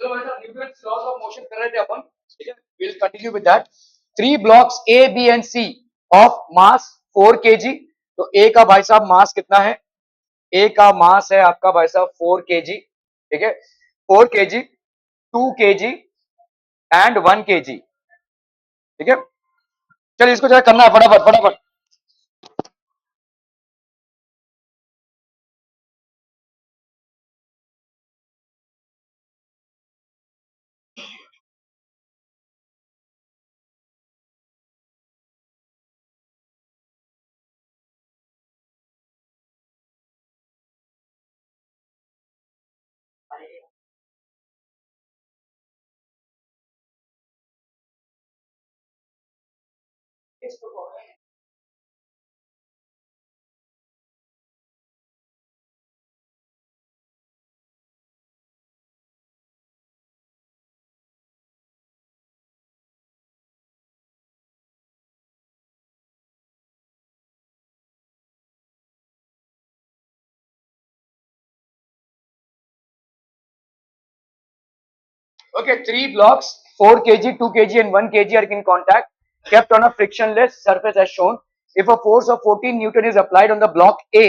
तो वैसा Newton's laws of motion कर रहे थे अपन, ठीक है, will continue with that. 3 blocks A B and C of mass 4 kg। तो ए का भाई साहब मास कितना है? ए का मास है आपका भाई साहब 4 kg, ठीक है, 4 kg, 2 kg एंड 1 kg, ठीक है। चलिए इसको जरा करना है फटाफट फटाफट। Okay, 3 blocks, 4 kg, 2 kg and 1 kg are in contact, kept on a frictionless surface as shown. If a force of 14 Newton is applied on the block A,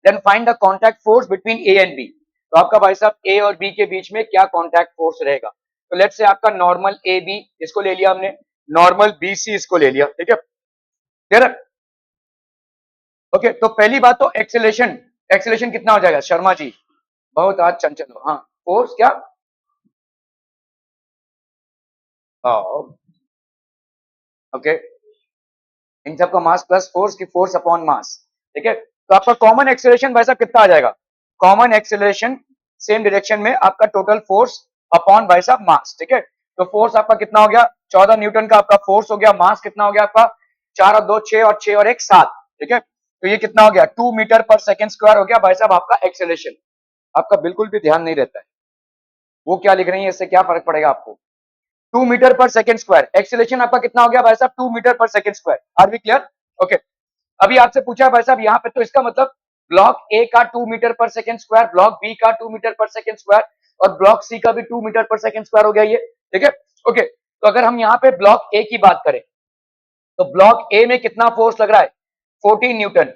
then find the contact force between A and B. तो आपका भाई साहब A और B के बीच में क्या contact force रहेगा? तो लेट्स से आपका नॉर्मल AB इसको ले लिया हमने, नॉर्मल BC इसको ले लिया, ठीक है, क्लियर है? ओके, तो पहली बात तो एक्सेलेरेशन, एक्सेलेरेशन कितना हो जाएगा शर्मा जी? बहुत आज चंचल हो, हाँ, फोर्स क्या? ओके, इन सबका मास प्लस फोर्स की फोर्स अपॉन मास, ठीक है। तो आपका कॉमन एक्सेलरेशन भाई साहब कितना आ जाएगा? कॉमन एक्सेलरेशन सेम डायरेक्शन में आपका टोटल फोर्स अपॉन भाई साहब मास, ठीक है। तो फोर्स आपका कितना हो गया? 14 न्यूटन का आपका फोर्स हो गया, मास कितना हो गया आपका? 4 और 2 6 और 6 और 1 7, ठीक है। तो ये कितना हो गया? 2 मीटर पर सेकेंड स्क्वायर हो गया भाई साहब आपका एक्सेलरेशन। आपका बिल्कुल भी ध्यान नहीं रहता है वो क्या लिख रही है, इससे क्या फर्क पड़ेगा आपको? 2 metre per second square, acceleration आपका कितना हो गया भाई साहब? 2 metre per second square. Are we clear? Okay, अभी आपसे पूछा भाई साहब यहाँ पे, तो इसका मतलब ब्लॉक ए का 2 metre per second square, block B का 2 मीटर पर सेकेंड स्क्वायर और ब्लॉक सी का भी 2 मीटर पर सेकेंड स्क्वायर हो गया ये, ठीक है। ओके, तो अगर हम यहाँ पे ब्लॉक ए की बात करें तो ब्लॉक ए में कितना फोर्स लग रहा है? 14 न्यूटन।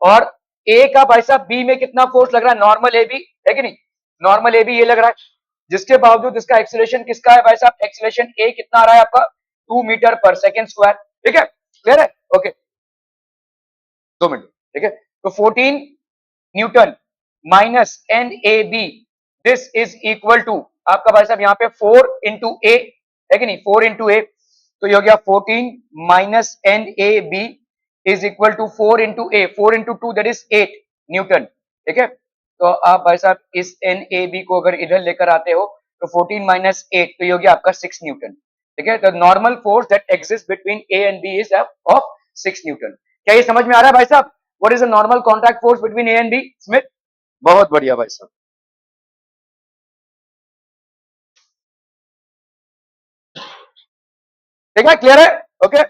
और ए का भाई साहब बी में कितना फोर्स लग रहा है? नॉर्मल ए बी है कि नहीं? नॉर्मल ए बी ये लग रहा है, जिसके बावजूद इसका एक्सीलरेशन किसका है भाई साहब? एक्सीलरेशन ए कितना आ रहा है आपका? 2 मीटर पर सेकेंड स्क्वायर, ठीक है, क्लियर है? ओके, 2 मिनट, ठीक है। तो 14 newton minus N A B, this is equal to आपका भाई साहब यहाँ पे 4 इंटू ए है कि नहीं? 4 इंटू ए, तो ये हो गया 14 minus N A B is equal to 4 into A, 4 into 2 that is 8 newton, ठीक है। तो आप भाई साहब इस एन ए बी को अगर इधर लेकर आते हो तो 14 माइनस 8, तो ये हो गया आपका 6 न्यूटन, ठीक है। तो normal force that exist between A and B is of 6 newton. क्या ये समझ में आ रहा है भाई साहब? What is the normal contact force between A and B? Smith, बहुत बढ़िया भाई साहब। ठीक है, क्लियर है? ओके,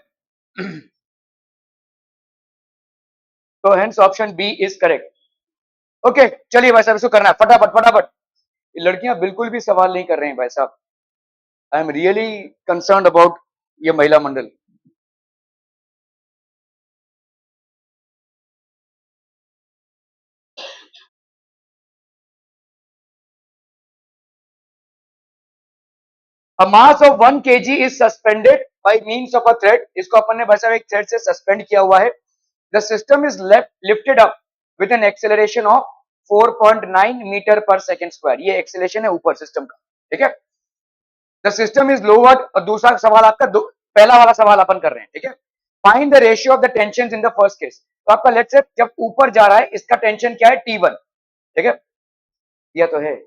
तो hence option B is correct. Okay, चलिए भाई साहब इसको करना है फटाफट फटाफट। ये लड़कियां बिल्कुल भी सवाल नहीं कर रही हैं भाई साहब, I am really concerned about ये महिला मंडल। A mass of 1 kg is suspended by means of a thread। इसको अपन ने भाई साहब एक थ्रेड से सस्पेंड किया हुआ है। The system is lifted up with an acceleration of 4.9 metre per second square. ये एक्सेलरेशन है ऊपर सिस्टम का, ठीक है। The system is lowered, और दूसरा सवाल आपका पहला वाला सवाल अपन कर रहे हैं, ठीक है। Find the ratio of the tensions in the first case। तो आपका लेट्स से जब ऊपर जा रहा है इसका टेंशन क्या है? T1, ठीक है, यह तो है।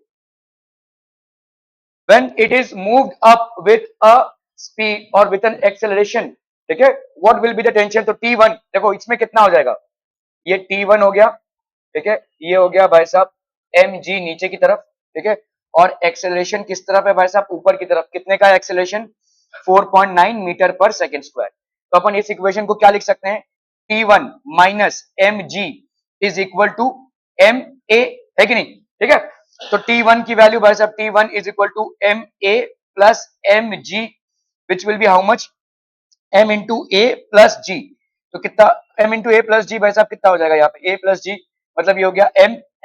When it is moved up with a speed or with an acceleration, ठीक है, what will be the tension? तो T1 देखो इसमें कितना हो जाएगा? ये T1 हो गया, ठीक है, ये हो गया भाई साहब mg नीचे की तरफ, ठीक है, और एक्सेलरेशन किस तरफ है भाई साहब? ऊपर की तरफ। कितने का acceleration? 4.9 metre per second square. तो अपन इस इक्वेशन को क्या लिख सकते हैं? T1 minus mg is equal to ma, है कि नहीं? ठीक है, तो T1 की वैल्यू भाई साहब T1 is equal to M A plus M G, which will be how much, m into A plus G. तो कितना m into A plus G भाई साहब कितना हो जाएगा यहाँ पे a प्लस जी, मतलब ये हो गया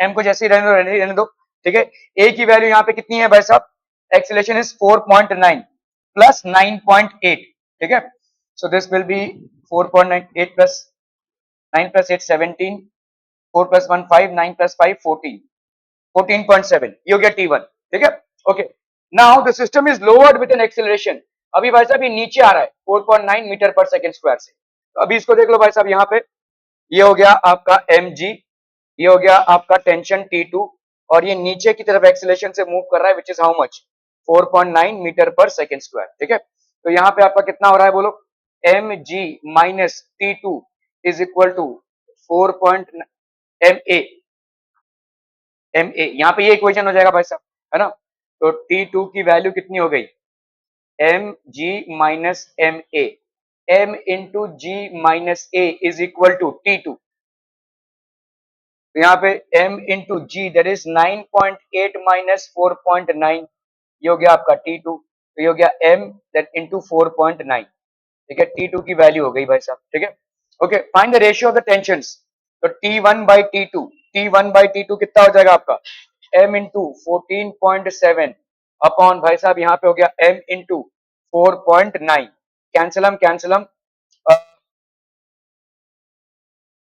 m को जैसे ही रहने दो, ठीक है। a की वैल्यू यहाँ पे कितनी है भाई साहब, एक्सीलरेशन इज 4.9 प्लस 9.8, ठीक है। So this will be 4.98 plus 9 plus 8 17, 4 plus 1 5, 9 plus 5 14, 14.7, ये हो गया T1, ठीक है। Okay, now the system is lowered with an acceleration. अभी भाई साहब ये नीचे आ रहा है 4.9 मीटर पर सेकंड स्क्वायर से। तो अभी इसको देख लो भाई साहब, यहाँ पे ये हो गया आपका mg, ये हो गया आपका टेंशन T2, और ये नीचे की तरफ एक्सीलरेशन से मूव कर रहा है which is how much, 4.9 metre per second square, ठीक है। तो यहाँ पे आपका कितना हो रहा है बोलो, mg minus T2 is equal to 4.ma, यहाँ पे ये इक्वेशन हो जाएगा भाई साहब, है ना। तो T2 की वैल्यू कितनी हो गई, M G minus M A, M into G minus A is equal to T2। तो यहाँ पे m into G that is 9.8 minus 4.9, ये हो गया आपका T2। तो ये हो गया m दैट इंटू 4.9, ठीक है। T2 की वैल्यू हो गई भाई साहब, ठीक है। Okay, find the ratio of the tensions. तो T1 by T2, T1 by T2 कितना हो जाएगा आपका, m इंटू 14.7 अपॉन भाई साहब यहाँ पे हो गया m इंटू 4.9, कैंसिल हम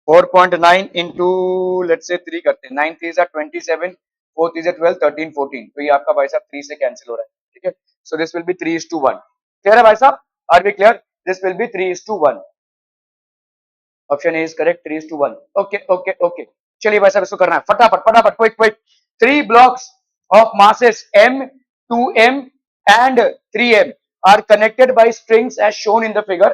4.9 इंटू लेट्स से 3 करते हैं, 9 3 27, 4 3 12, 13 14, तो ये आपका भाई साहब 3 से कैंसिल हो रहा है, ठीक है। So this will be 3:1, clear है भाई साहब, are we clear, this will be 3:1, option A is correct, 3:1। Okay okay okay, चलिए भाई साहब इसको करना है फटाफट फटाफट, quick quick. 3 blocks of masses m, 2m and 3m are connected by strings as shown in the figure.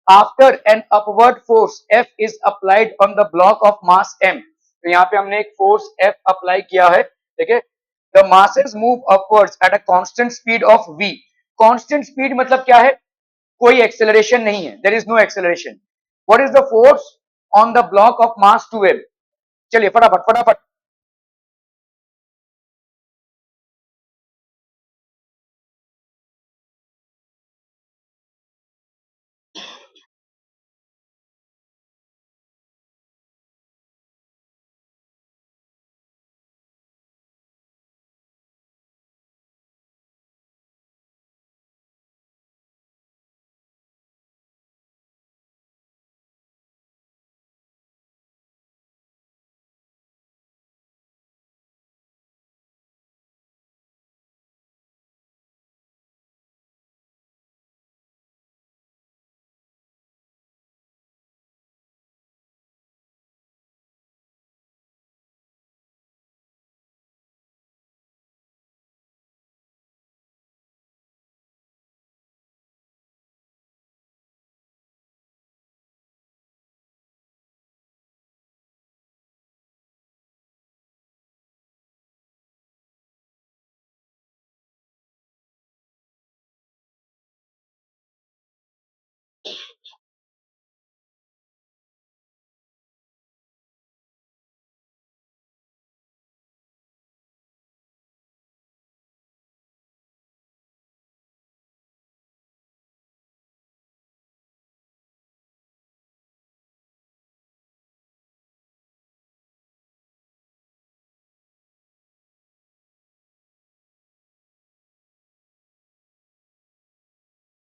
After an upward force F is applied on the block of mass m, तो यहाँ पे हमने एक force F apply किया है, ठीक है। The masses move upwards at a constant speed of v. Constant speed मतलब क्या है, कोई एक्सेलरेशन नहीं है, there is no acceleration. What is the force on the block of mass 2m, चलिए फटाफट फटाफट।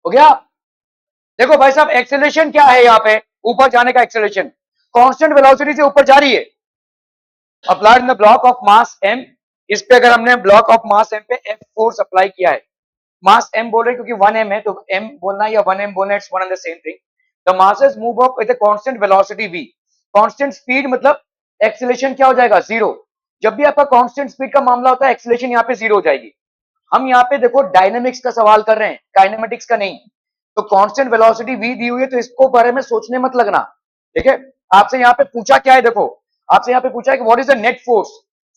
हो गया, देखो भाई साहब एक्सेलरेशन क्या है, यहाँ पे ऊपर जाने का एक्सेलरेशन कांस्टेंट वेलोसिटी से ऊपर जा रही है, applied in the block of mass m। इस पे अगर हमने ब्लॉक ऑफ मास m पे F फोर्स अप्लाई किया है, मास m बोल रहे हैं क्योंकि 1m है, तो m बोलना या 1m बोलना it's one and the same thing. The masses move up with a constant velocity v, constant speed मतलब एक्सेलरेशन क्या हो जाएगा, जीरो। जब भी आपका कांस्टेंट स्पीड का मामला होता है एक्सेलरेशन यहाँ पे जीरो हो जाएगी। हम यहाँ पे देखो डायनेमिक्स का सवाल कर रहे हैं, काइनेमेटिक्स का नहीं। तो कांस्टेंट वेलोसिटी v दी हुई है, तो इसको बारे में सोचने मत लगना, ठीक है। आपसे यहाँ पे पूछा क्या है, देखो आपसे यहाँ पे पूछा है कि what is the net force.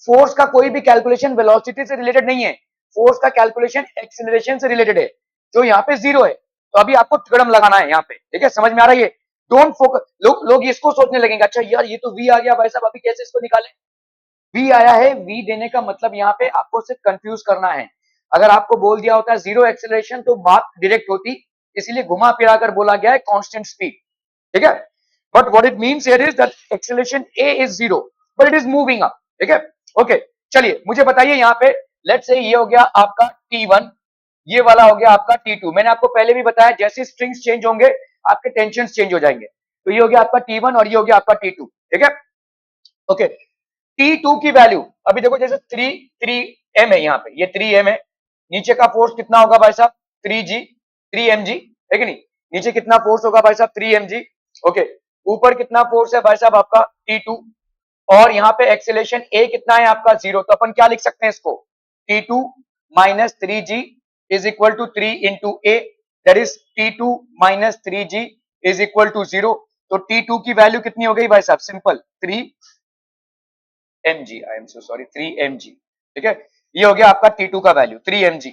Force का कोई भी कैलकुलेशन वेलोसिटी से रिलेटेड नहीं है, फोर्स का कैलकुलेशन एक्सीलरेशन से रिलेटेड है, जो यहाँ पे जीरो है। तो अभी आपको थ्योरम लगाना है यहाँ पे, ठीक है, समझ में आ रहा है ये। डोंट फोकस, लोग इसको सोचने लगेंगे अच्छा यार ये तो v आ गया भाई साहब, अभी कैसे इसको निकालें। v आया है, v देने का मतलब यहाँ पे आपको सिर्फ कंफ्यूज करना है। अगर आपको बोल दिया होता है जीरो एक्सेलरेशन तो बात डायरेक्ट होती, इसीलिए घुमा फिरा कर बोला गया है कांस्टेंट स्पीड, ठीक है। But what it means here is that acceleration a is zero but it is moving up, ठीक है। ओके, चलिए मुझे बताइए यहाँ पे, लेट्स से ये हो गया आपका t1, ये वाला हो गया आपका t2। मैंने आपको पहले भी बताया जैसे स्ट्रिंग्स चेंज होंगे आपके टेंशन चेंज हो जाएंगे। तो ये हो गया आपका t1 और ये हो गया आपका t2, ठीक है। ओके, T2 की वैल्यू अभी देखो, जैसे 3 m है यहाँ पे, ये 3m है। नीचे का फोर्स कितना होगा भाई साहब? 3mg, है कि नहीं? नीचे कितना फोर्स होगा भाई साहब? 3mg। ओके, ऊपर कितना फोर्स है भाई साहब आपका? T2। और यहाँ पे एक्सेलेरेशन a कितना है आपका? 0। तो अपन क्या लिख सकते हैं इसको? T2 minus 3g is equal to 3 into A, that is T2 minus 3g is equal to 0। तो T2 की वैल्यू कितनी हो गई भाई साहब? Simple 3mg, I am so sorry, 3mg, ठीक है। ये हो गया आपका T2 का वैल्यू 3mg।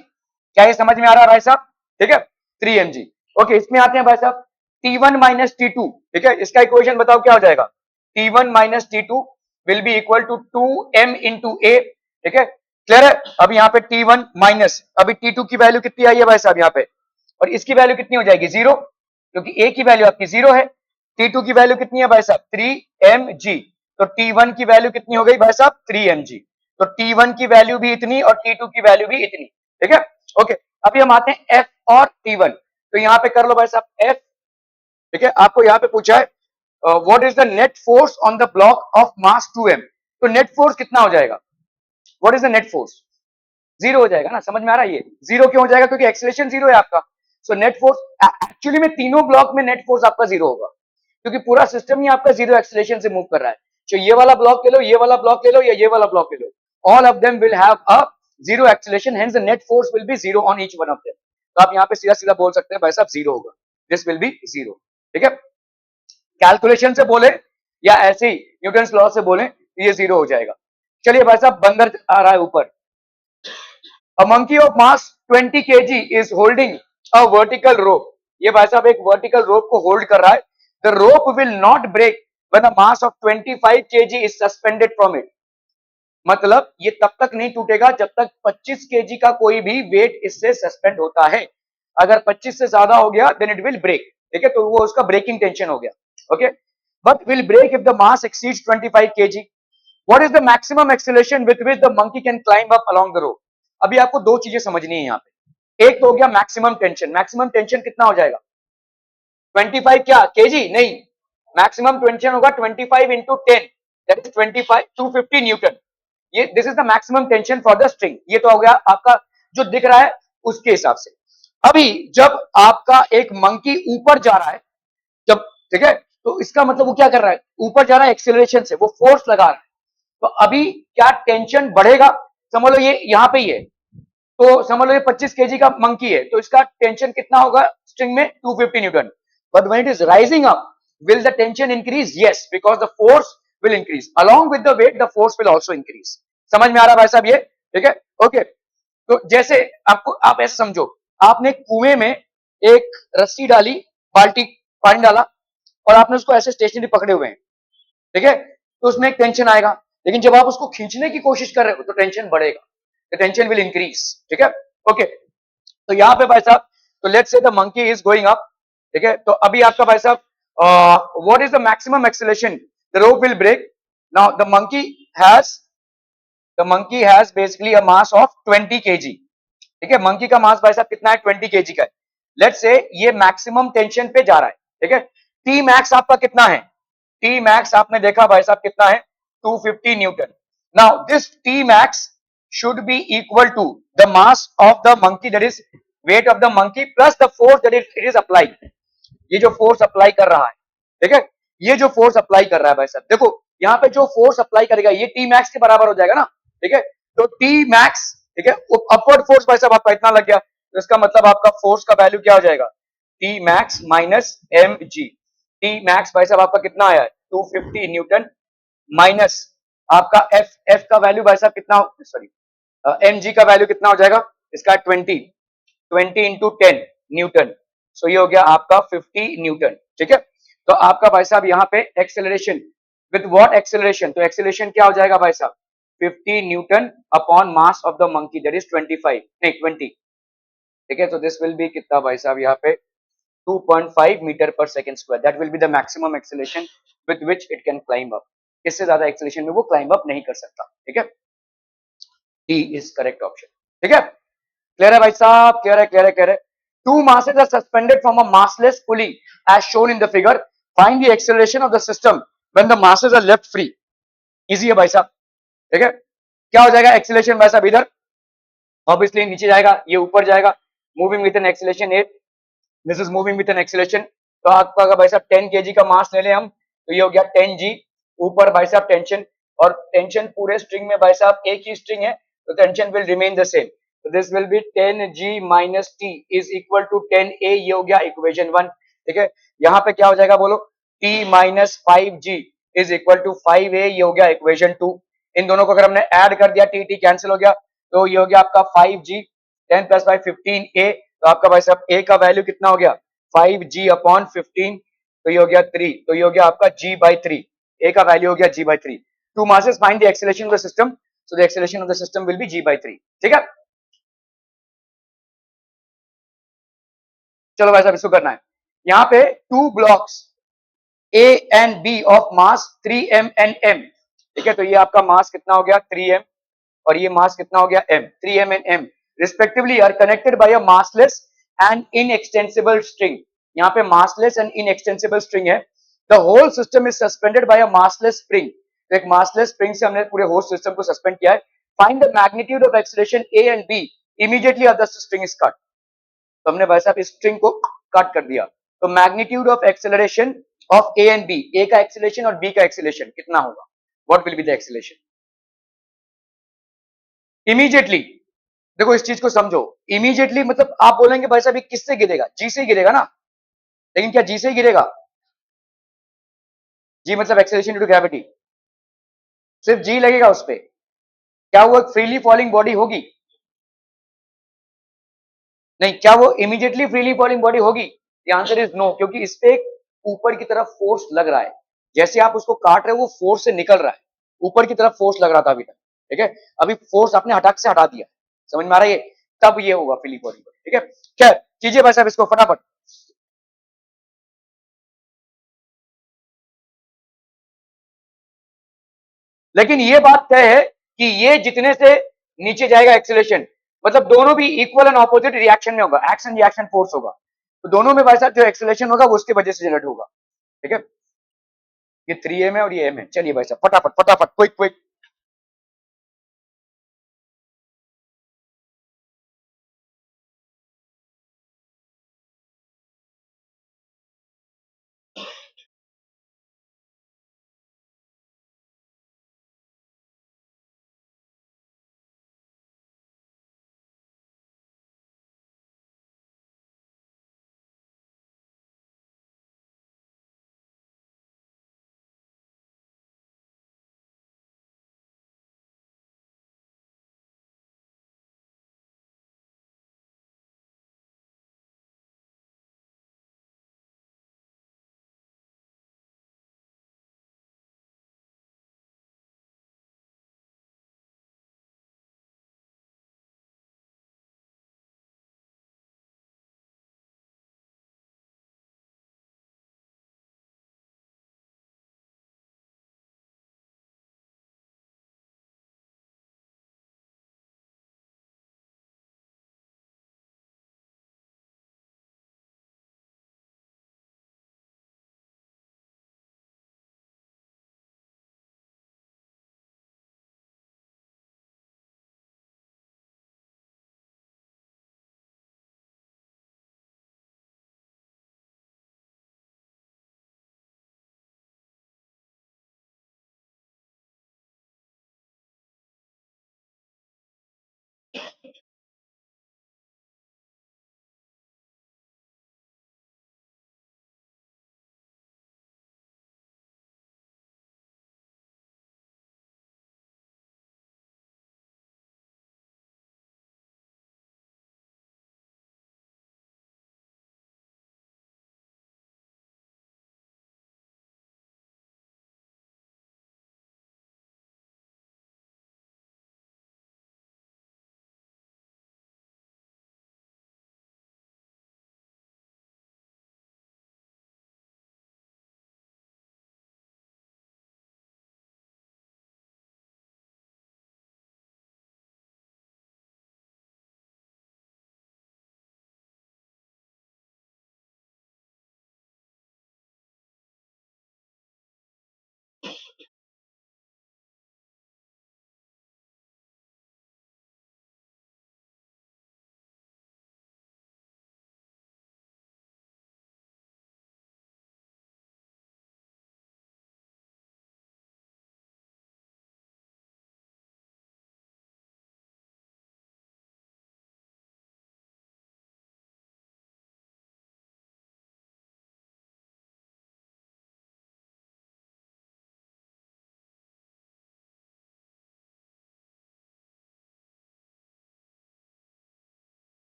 क्या ये समझ में आ रहा है भाई साहब? ठीक है, 3mg। ओके, इसमें आते हैं भाई साहब T1 माइनस T2, ठीक है। इसका इक्वेशन बताओ क्या हो जाएगा? T1 minus T2 will be equal to 2m into A, ठीक है। क्लियर है? अब यहाँ पे T1 माइनस, अभी T2 की वैल्यू कितनी आई है भाई साहब यहाँ पे, और इसकी वैल्यू कितनी हो जाएगी? 0, क्योंकि a की वैल्यू आपकी 0 है। T2 की वैल्यू कितनी है भाई साहब? 3mg। तो T1 की वैल्यू कितनी हो गई भाई साहब? 3mg। तो T1 की वैल्यू भी इतनी और T2 की वैल्यू भी इतनी, ठीक है। ओके, अभी हम आते हैं F और T1। तो यहाँ पे कर लो भाई साहब F, ठीक है। आपको यहाँ पे पूछा है what is the net force on the block of mass 2m। तो नेट फोर्स कितना हो जाएगा? What is the net force? 0 हो जाएगा ना, समझ में आ रहा है? ये 0 क्यों हो जाएगा? क्योंकि एक्सेलरेशन 0 है आपका। सो नेट फोर्स एक्चुअली में तीनों ब्लॉक में नेट फोर्स आपका 0 होगा, क्योंकि पूरा सिस्टम ही आपका 0 एक्सेलरेशन से मूव कर रहा है। तो ये वाला ब्लॉक ले लो, ये वाला ब्लॉक ले लो, या ये वाला ब्लॉक ले लो, all of them will have a 0 acceleration, hence the net force will be 0 on each one of them. तो आप यहाँ पे सीधा सीधा बोल सकते हैं भाई साहब 0 होगा, दिस विल बी 0, ठीक है। कैलकुलेशन से बोले या ऐसे ही न्यूटन लॉ से बोले, ये 0 हो जाएगा। चलिए भाई साहब, बंदर आ रहा है ऊपर। A monkey of mass 20 kg is holding a vertical rope. ये भाई साहब एक vertical rope को hold कर रहा है। The rope will not break when a mass of 25 kg is suspended from it. मतलब ये तब तक नहीं टूटेगा जब तक 25 kg का कोई भी वेट इससे सस्पेंड होता है। अगर 25 से ज्यादा हो गया देन इट विल ब्रेक, ठीक है। तो वो उसका ब्रेकिंग टेंशन हो गया, okay. But will break if the mass exceeds 25 kg. What is the maximum acceleration with which the monkey can climb up along the rope? अभी आपको दो चीजें समझनी है यहाँ पे। एक तो हो गया मैक्सिमम टेंशन। मैक्सिमम टेंशन कितना हो जाएगा? 25 क्या केजी? नहीं, मैक्सिमम टेंशन होगा 25 इंटू 10, दैट इज 25, 250 न्यूटन। ये this is the maximum tension for the string. ये तो हो गया आपका जो दिख रहा है उसके हिसाब से। अभी जब आपका एक मंकी ऊपर जा रहा है, जब, ठीक है, तो इसका मतलब वो क्या कर रहा है? ऊपर जा रहा है एक्सेलरेशन से, वो फोर्स लगा रहा है। तो अभी क्या टेंशन बढ़ेगा? समझ लो ये यहां पे ही है, तो समझ लो ये 25 केजी का मंकी है, तो इसका टेंशन कितना होगा स्ट्रिंग में? 250 newton. But when it is rising up, will the tension increase? Yes, because the force will increase along with the weight, the force will also increase. समझ में आ रहा है भाई साहब ये? ठीक है, ओके। तो जैसे आपको, आप ऐसे समझो, आपने कुएं में एक रस्सी डाली, बाल्टी पानी डाला, और आपने उसको ऐसे स्टेशनरी पकड़े हुए हैं, ठीक है। तो उसमें एक टेंशन आएगा, लेकिन जब आप उसको खींचने की कोशिश कर रहे हो तो टेंशन बढ़ेगा, द टेंशन विल इंक्रीज, ठीक है, ओके। तो यहाँ पे भाई साहब, तो let's say the monkey is going up, ठीक है। तो अभी आपका भाई साहब what is the maximum acceleration the rope will break? Now the monkey has basically a mass of 20 kg, ठीक है। मंकी का मास भाई साहब कितना है? 20 केजी का है। लेट्स से ये मैक्सिमम टेंशन पे जा रहा है, ठीक है। टी मैक्स आपका कितना है? टी मैक्स आपने देखा भाई साहब कितना है? 250 Newton. Now this T max should be equal to the mass of the monkey, that is weight of the monkey plus the force that it is applied. ये जो फोर्स अप्लाई कर रहा है, ठीक है, ये जो फोर्स अप्लाई कर रहा है भाई साहब, देखो यहाँ पे जो फोर्स अप्लाई करेगा ये टी मैक्स के बराबर हो जाएगा ना, ठीक है। तो टी मैक्स, ठीक है, अपवर्ड फोर्स भाई साहब आपका इतना लग गया, तो इसका मतलब आपका फोर्स का वैल्यू क्या हो जाएगा? T max minus M G. T max भाई साहब आपका कितना आया है? 250 न्यूटन माइनस आपका एफ, एफ का वैल्यू भाई साहब कितना, सॉरी एम जी का वैल्यू कितना हो जाएगा इसका? 20, 20 इंटू 10 न्यूटन। सो ये हो गया आपका 50 न्यूटन, ठीक है। तो आपका भाई साहब यहाँ पे एक्सेलरेशन विद व्हाट एक्सेलरेशन? तो एक्सेलरेशन क्या हो जाएगा भाई साहब? 50 Newton upon mass of the monkey, that is 25 नहीं 20। ठीक है, तो दिस विल बी कितना भाई साहब यहाँ पे 2.5 metre per second square, that will be the maximum acceleration with which it can climb up. इससे ज्यादा एक्सेलरेशन में वो क्लाइंब अप नहीं कर सकता। ठीक है, डी इज करेक्ट ऑप्शन। ठीक है, क्लियर है भाई साहब, क्लियर है, क्लियर है, क्लियर है। Two masses are suspended from a massless pulley as shown in the figure. Find the acceleration of the system when the masses are left free. Easy है भाई साहब। ठीक है, क्या हो जाएगा एक्सेलरेशन भाई साहब, इधर ऑब्वियसली नीचे जाएगा, ये ऊपर जाएगा, moving with an acceleration 8, this is moving with an acceleration. तो आपका अगर भाई साहब 10 केजी का मास ले लें हम, तो ये हो गया 10 जी। ऊपर भाई साहब टेंशन, और टेंशन पूरे स्ट्रिंग में भाई साहब एक ही स्ट्रिंग है, तो tension will remain the same. तो this will be 10 G minus T is equal to 10 A, ये हो गया इक्वेशन 1। ठीक है, यहाँ पे क्या हो जाएगा बोलो, T minus 5 G is equal to 5 A, ये हो गया इक्वेशन 2। इन दोनों को अगर हमने ऐड कर दिया, टी टी कैंसिल हो गया, तो ये हो गया आपका 5 जी, 10 प्लस 5 15 ए। तो आपका भाई साहब ए का वैल्यू कितना हो गया 5 जी अपॉन 15, तो ये हो गया 3, तो ये हो गया आपका जी बाई 3। ए का वैल्यू हो गया G by 3। Two masses find the acceleration of the system, so the acceleration of the system will be g by 3। ठीक है, चलो भाई साहब इसको करना है। यहाँ पे two blocks A and B of mass 3m and m। ठीक है, तो ये आपका मास कितना हो गया 3m, और ये मास कितना हो गया m, 3m and m respectively are connected by a massless and inextensible string. यहाँ पे मासलेस एंड इनएक्सटेंसिबल स्ट्रिंग है। The whole system is suspended by a massless spring. तो एक मासलेस स्प्रिंग से हमने पूरे होल सिस्टम को सस्पेंड किया है। Find the magnitude of acceleration A and B immediately after the string is cut. तो हमने भाई साहब इस स्ट्रिंग को कट कर दिया, तो magnitude of acceleration of A and B, A का एक्सेलरेशन और बी का एक्सेलरेशन कितना होगा, what will be the acceleration immediately. देखो इस चीज को समझो, इमीडिएटली मतलब आप बोलेंगे भाई साहब ये किससे गिरेगा, जी से ही गिरेगा ना, लेकिन क्या जी से ही गिरेगा, जी मतलब एक्सेलरेशन ड्यू टू ग्रेविटी, सिर्फ जी लगेगा उस पे, क्या वो फ्रीली फॉलिंग बॉडी होगी, नहीं, क्या वो इमीडिएटली फ्रीली फॉलिंग बॉडी होगी, द आंसर इज नो, क्योंकि इस पे एक ऊपर की तरफ फोर्स लग रहा है, जैसे आप उसको काट रहे हो वो फोर्स से निकल रहा है, ऊपर की तरफ फोर्स लग रहा था अभी तक। ठीक है, अभी फोर्स आपने हटाक से हटा दिया, समझ में आ रहा है, तब ये होगा फ्रीली फॉलिंग बॉडी। ठीक है, खैर कीजिए भाई साहब इसको फटाफट। लेकिन ये बात तय है कि ये जितने से नीचे जाएगा एक्सेलरेशन, मतलब दोनों भी इक्वल एंड ऑपोजिट रिएक्शन में होगा, एक्शन रिएक्शन फोर्स होगा, तो दोनों में भाई साहब जो एक्सेलरेशन होगा वो उसकी वजह से जनरेट होगा। ठीक है, ये 3m है और ये m है। चलिए भाई साहब फटाफट फटाफट क्विक क्विक।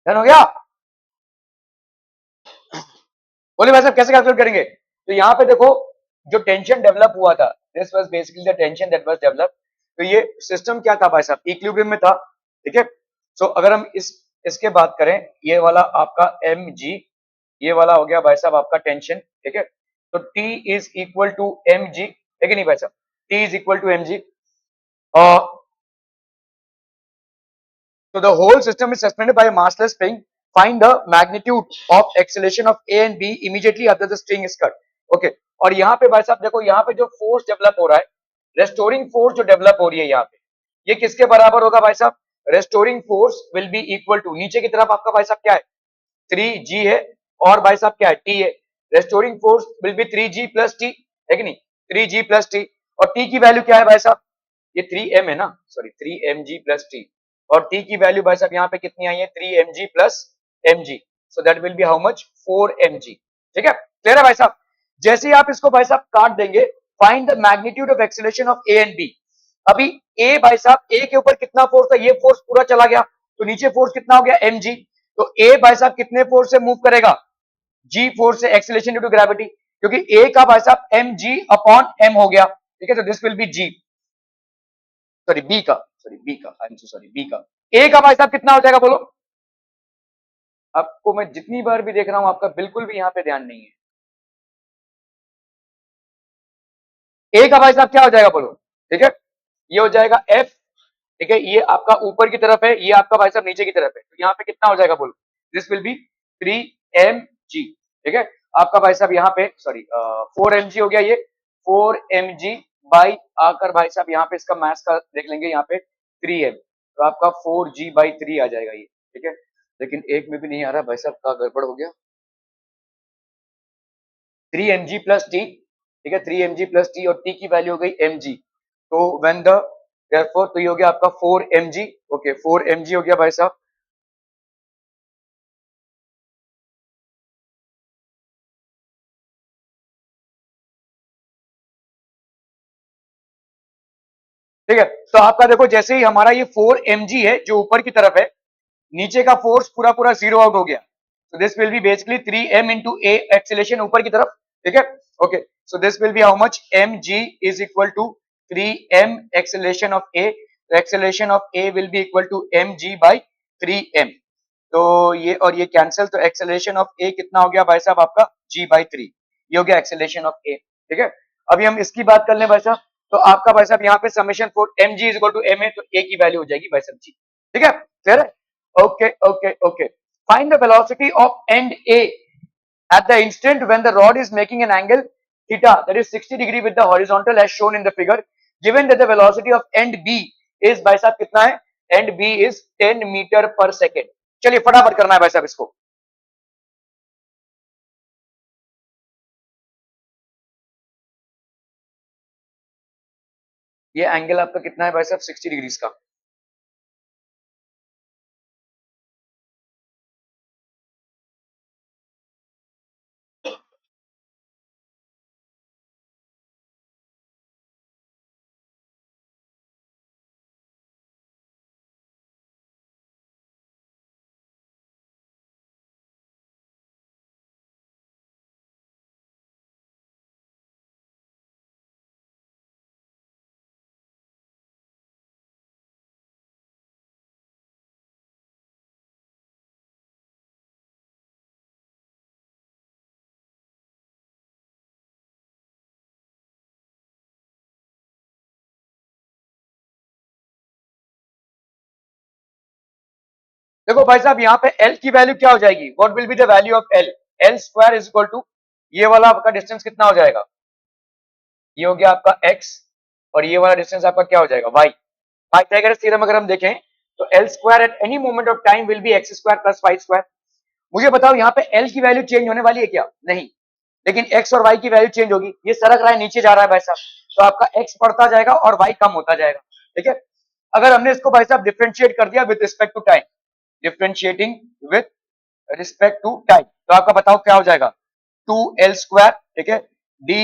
डन हो गया? बोले भाई साहब कैसे कैलकुलेट करेंगे? तो यहाँ पे देखो, जो टेंशन डेवलप हुआ था, this was basically the tension that was develop. तो ये सिस्टम क्या था भाई साहब? इक्विलिब्रियम में था, ठीक है। सो अगर हम इसके बात करें, ये वाला आपका एम जी, ये वाला हो गया भाई साहब आपका टेंशन, ठीक है। तो T is equal to M G, है कि नहीं भाई साहब? T is equal to M G. So the whole system is suspended by a massless spring. Find the magnitude of acceleration of A and B immediately after the string is cut. Okay. और यहाँ पे भाई साहब देखो, यहाँ पे जो force develop हो रहा है, रेस्टोरिंग फोर्स जो डेवलप हो रही है यहाँ पे, ये किसके बराबर होगा भाई साहब? Restoring force will be equal to, नीचे की तरफ आपका भाई साहब क्या है? 3G है, और भाई साहब क्या है? T है। Restoring force will B 3G plus T, है कि नहीं? 3G plus T। और T की वैल्यू क्या है भाई साहब? ये 3M है ना, सॉरी 3mg प्लस T। और T की वैल्यू भाई साहब यहाँ पे कितनी आई है? 3mg plus mg। So that will be how much? 4mg। ठीक है, क्लियर है भाई साहब? जैसे ही आप इसको भाई साहब काट देंगे, find the magnitude of acceleration of A and B. अभी ए भाई साहब, ए के ऊपर कितना फोर्स था? ये फोर्स पूरा चला गया, तो नीचे फोर्स कितना हो गया? mg। तो ए भाई साहब कितने फोर्स से मूव करेगा? जी फोर्स से, एक्सीलरेशन ड्यू टू ग्रेविटी, क्योंकि ए का भाई साहब mg अपॉन m हो गया, ठीक है। तो this will be G, sorry B का, सॉरी बी का, I am so sorry, B का। ए का भाई साहब कितना हो जाएगा बोलो? आपको मैं जितनी बार भी देख रहा हूं, आपका बिल्कुल भी यहाँ पे ध्यान नहीं है। ए का भाई साहब क्या हो जाएगा बोलो? ठीक है, ये हो जाएगा एफ, ठीक है। ये आपका ऊपर की तरफ है, ये आपका भाई साहब नीचे की तरफ है, तो यहाँ पे कितना हो जाएगा बोलो? दिस विल बी 3mg, ठीक है। आपका भाई साहब यहाँ पे सॉरी 4mg हो गया, ये 4mg बाई आकर भाई साहब यहाँ पे इसका मैथ्स का देख लेंगे, यहाँ पे 3m, तो आपका 4g/3 आ जाएगा ये, ठीक है। लेकिन एक में भी नहीं आ रहा भाई साहब, का गड़बड़ हो गया। 3mg प्लस टी, ठीक है, 3mg प्लस टी, और टी की वैल्यू हो गई mg। तो व्हेन द देयरफॉर, तो ये हो गया आपका 4mg, ओके 4mg हो गया भाई साहब। ठीक है, तो आपका देखो, जैसे ही हमारा ये 4mg है जो ऊपर की तरफ है, नीचे का फोर्स पूरा पूरा जीरो आउट हो गया। So this will be basically 3m into A, acceleration ऊपर की तरफ, ठीक है। Okay, so this will be how much? mg is equal to 3m acceleration of A, acceleration of A will be equal to mg by 3m। तो ये और ये cancel, तो एक्सेलरेशन ऑफ ए कितना हो गया भाई साहब आपका? g/3, ये हो गया एक्सेलरेशन ऑफ ए, ठीक है। अभी हम इसकी बात कर लें भाई साहब, तो आपका भाई साहब यहाँ पे summation for mg is equal to m है, तो ए की वैल्यू हो जाएगी भाई साहब जी, ठीक है, क्लियर है? Okay okay okay. Find the velocity of and A at the instant when the rod is making an angle theta, that is 60 degree with the horizontal as shown in the figure, given that the velocity of end B is भाई साहब कितना है? end B is 10 metre per second. चलिए फटाफट करना है भाई साहब इसको। ये एंगल आपका कितना है भाई साहब? 60 डिग्रीज का। देखो भाई साहब, यहाँ पे L की वैल्यू क्या हो जाएगी? What will be the value of L? L square is equal to, ये वाला आपका डिस्टेंस कितना हो जाएगा? ये हो गया आपका x, और ये वाला डिस्टेंस आपका क्या हो जाएगा? y। पाइथागोरस थ्योरम अगर हम देखें, तो L square at any moment of time will be x square plus y square. मुझे बताओ यहाँ पे L की वैल्यू चेंज होने वाली है क्या? नहीं, लेकिन x और y की वैल्यू चेंज होगी। ये सरक रहा है, नीचे जा रहा है भाई साहब, तो आपका x बढ़ता जाएगा और y कम होता जाएगा, ठीक है। अगर हमने इसको भाई साहब डिफरेंशिएट कर दिया with respect to time, differentiating with respect to time, तो आपका बताओ क्या हो जाएगा? 2L स्क्वायर, ठीक है, d,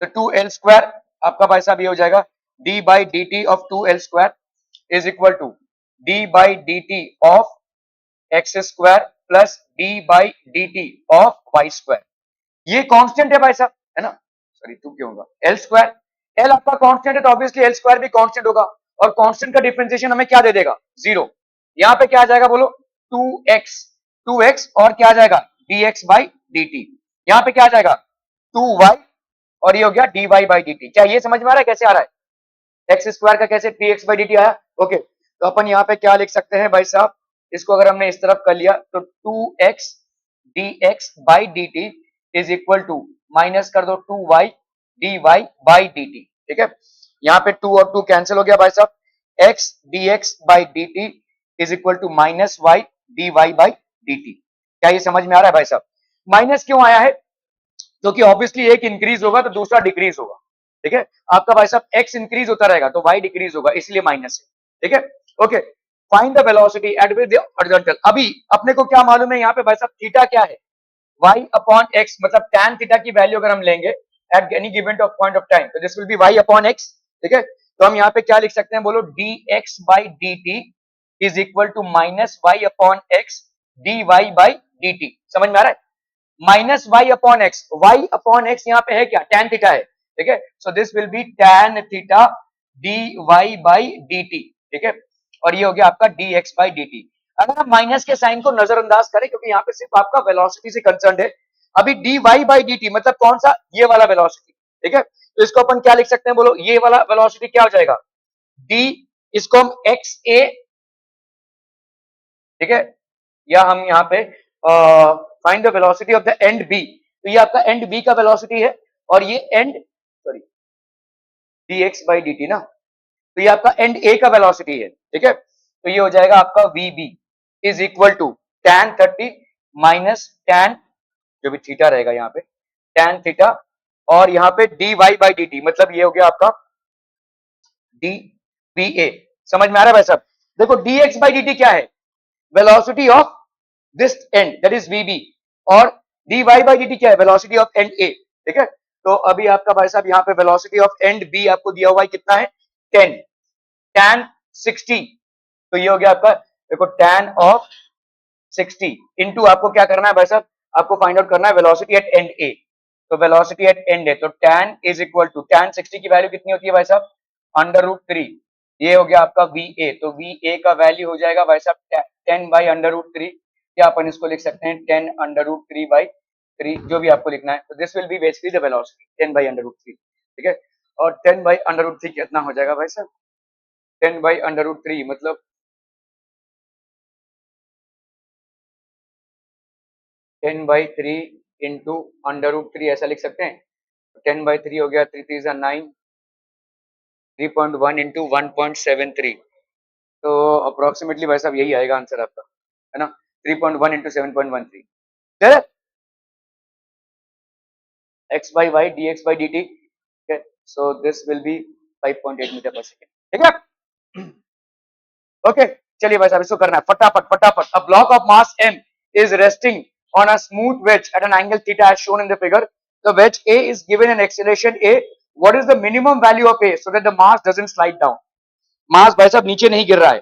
तो 2L स्क्वायर आपका भाई साहब ये हो जाएगा d by D T of 2L square is equal to d by D T of X square plus D by D T of Y square. ये कांस्टेंट है भाई साहब, है ना, सॉरी टू क्यों होगा, एल स्क्वायर, एल आपका constant है तो ऑब्वियसली एल स्क्वायर भी कांस्टेंट होगा, और कांस्टेंट का डिफरेंशिएशन हमें क्या दे देगा, जीरो। यहाँ पे क्या आ जाएगा बोलो, 2x, 2x और क्या आ जाएगा dx बाई dt, यहाँ पे क्या आ जाएगा 2y और ये हो गया dy बाई dt। क्या ये समझ में आ रहा है कैसे आ रहा है, एक्स स्क्वायर का कैसे dx बाई dt आया। ओके, तो अपन यहाँ पे क्या लिख सकते हैं भाई साहब, इसको अगर हमने इस तरफ कर लिया तो 2x dx by dt is equal to, minus कर दो 2y dy बाई dt, ठीक है, यहाँ पे 2 और 2 कैंसिल हो गया भाई साहब, x dx by dt is equal to minus y dy by dt। क्या ये समझ में आ रहा है भाई साहब, माइनस क्यों आया है, क्योंकि ऑब्वियसली एक इंक्रीज होगा तो दूसरा डिक्रीज होगा, ठीक है, आपका भाई साहब x इंक्रीज होता रहेगा तो y डिक्रीज होगा, इसलिए माइनस है, ठीक है। Okay, find the velocity at with the horizontal. अभी अपने को क्या मालूम है यहाँ पे भाई साहब, थीटा क्या है, y अपॉन x, मतलब tan थीटा की वैल्यू अगर हम लेंगे at any given point of time तो this will be y upon x, ठीक है। तो हम यहाँ पे क्या लिख सकते हैं बोलो, dx by dt is equal to minus y upon x dy by dt। समझ में आ रहा है, minus y upon X, y upon X यहाँ पे है क्या, tan थीटा है, ठीक है, so this will be tan theta dy by dt, ठीक है, और ये हो गया आपका dx बाई dt। अगर हम माइनस के साइन को नजरअंदाज करें, क्योंकि यहाँ पे सिर्फ आपका वेलोसिटी से कंसर्न है, अभी dy बाई dt मतलब कौन सा, ये वाला वेलोसिटी, ठीक है, तो इसको अपन क्या लिख सकते हैं बोलो, ये वाला वेलोसिटी क्या हो जाएगा d, इसको हम xa, ठीक है, या हम यहाँ पे find the velocity of the end B, तो ये आपका एंड बी का वेलोसिटी है, और ये and, sorry dx by dt ना, तो ये आपका एंड ए का वेलोसिटी है, ठीक है, तो ये हो जाएगा आपका vb is equal to tan 30 minus tan, जो भी थीटा रहेगा यहाँ पे tan थीटा, और यहाँ पे dy बाई dt मतलब ये हो गया आपका dva। समझ में आ रहा है भाई साहब, देखो dx बाई dt क्या है, velocity of this and that is vb, और dy बाई dt क्या है, वेलोसिटी ऑफ एंड a, ठीक है। तो अभी आपका भाई साहब यहाँ पे वेलोसिटी ऑफ एंड b आपको दिया हुआ है कितना है 10 tan 60, तो ये हो गया आपका, देखो tan ऑफ 60 इनटू आपको क्या करना है भाई साहब, आपको फाइंड आउट करना है वेलोसिटी एट एंड ए, तो वेलोसिटी एट एंड ए, तो tan is equal to, tan 60 की वैल्यू कितनी होती है भाई साहब, अंडर रूट 3, ये हो गया आपका va, तो va का वैल्यू हो जाएगा भाई साहब 10 बाई अंडर रूट 3, या अपन इसको लिख सकते हैं 10 अंडर रूट 3 बाई 3, जो भी आपको लिखना है, तो this will be basically the velocity 10 by under root 3, ठीक है, और 10 बाई अंडर रूट 3 कितना हो जाएगा भाई साहब, 10 बाई अंडर रूट 3 मतलब 10 बाई 3 इंटू अंडर रूट 3 ऐसा लिख सकते हैं, 10 बाई 3 हो गया, 3 3 जा 9, 3.1 इंटू 1.73, तो अप्रोक्सीमेटली भाई साहब यही आएगा आंसर आपका, है ना, 3.1 इंटू 7.13, ठीक है, x by y dx by dt, ठीक है, so this will be 5.8 metre per second, ठीक है। ओके, चलिए भाई साहब इसको करना है फटाफट फटाफट। अ block of mass m is resting on a smooth wedge at an angle theta as shown in the figure. The wedge A is given an acceleration a. What is the minimum value of a so that the mass doesn't slide down? मास भाई साहब नीचे नहीं गिर रहा है,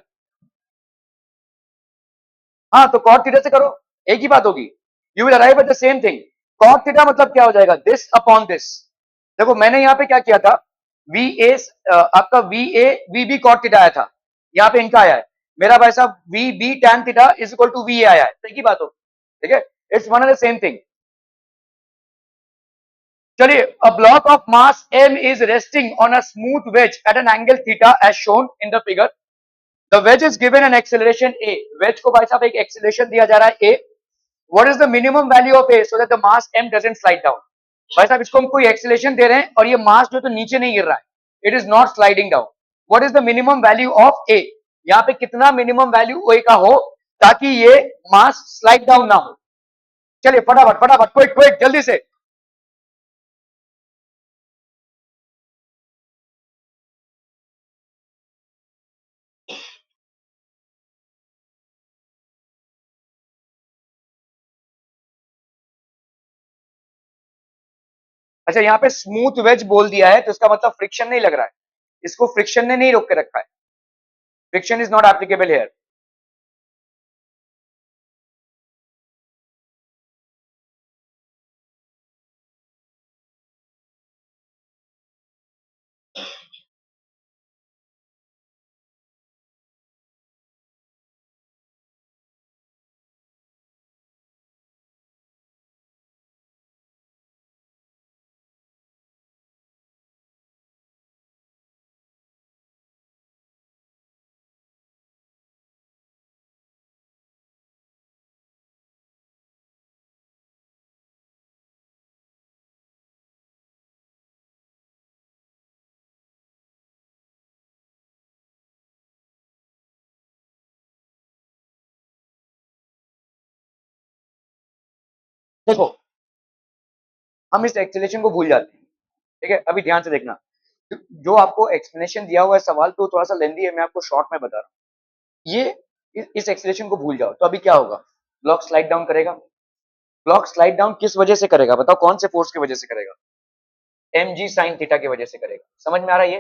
हाँ, तो cot theta से करो, एक ही बात होगी, you will arrive at the same thing. cot theta मतलब क्या हो जाएगा, दिस अपॉन दिस, देखो मैंने यहाँ पे क्या किया था, वी ए आपका V A V B cot theta आया था, यहाँ पे इनका आया है, मेरा भाई साहब V B tan theta is equal to V A आया है, तो एक ही बात हो, ठीक है, it's one and the same thing. चलिए, a block of mass m is resting on a smooth wedge at an angle theta as shown in the figure. The wedge is given an acceleration a, wedge को भाई साहब एक acceleration दिया जा रहा है a। What is the minimum value of a so that the mass m doesn't slide down. भाई साहब इसको हम कोई एक्सेलरेशन दे रहे हैं और ये मास जो तो नीचे नहीं गिर रहा है, it is not sliding down. What is the minimum value of a, यहाँ पे कितना मिनिमम वैल्यू a का हो ताकि ये मास स्लाइड डाउन ना हो। चलिए फटाफट फटाफट क्विक क्विक जल्दी से। अच्छा, यहाँ पे स्मूथ वेज बोल दिया है तो इसका मतलब फ्रिक्शन नहीं लग रहा है, इसको फ्रिक्शन ने नहीं रोक के रखा है, friction is not applicable here. देखो हम इस एक्सेलेरेशन को भूल जाते हैं, ठीक है, अभी ध्यान से देखना, जो आपको एक्सप्लेनेशन दिया हुआ है सवाल तो थोड़ा सा लेंदी है, मैं आपको शॉर्ट में बता रहा हूँ। ये इस एक्सेलेरेशन को भूल जाओ, तो अभी क्या होगा, ब्लॉक स्लाइड डाउन करेगा। ब्लॉक स्लाइड डाउन किस वजह से करेगा, बताओ कौन से फोर्स की वजह से करेगा, एम जी साइन थीटा की वजह से करेगा। समझ में आ रहा है ये,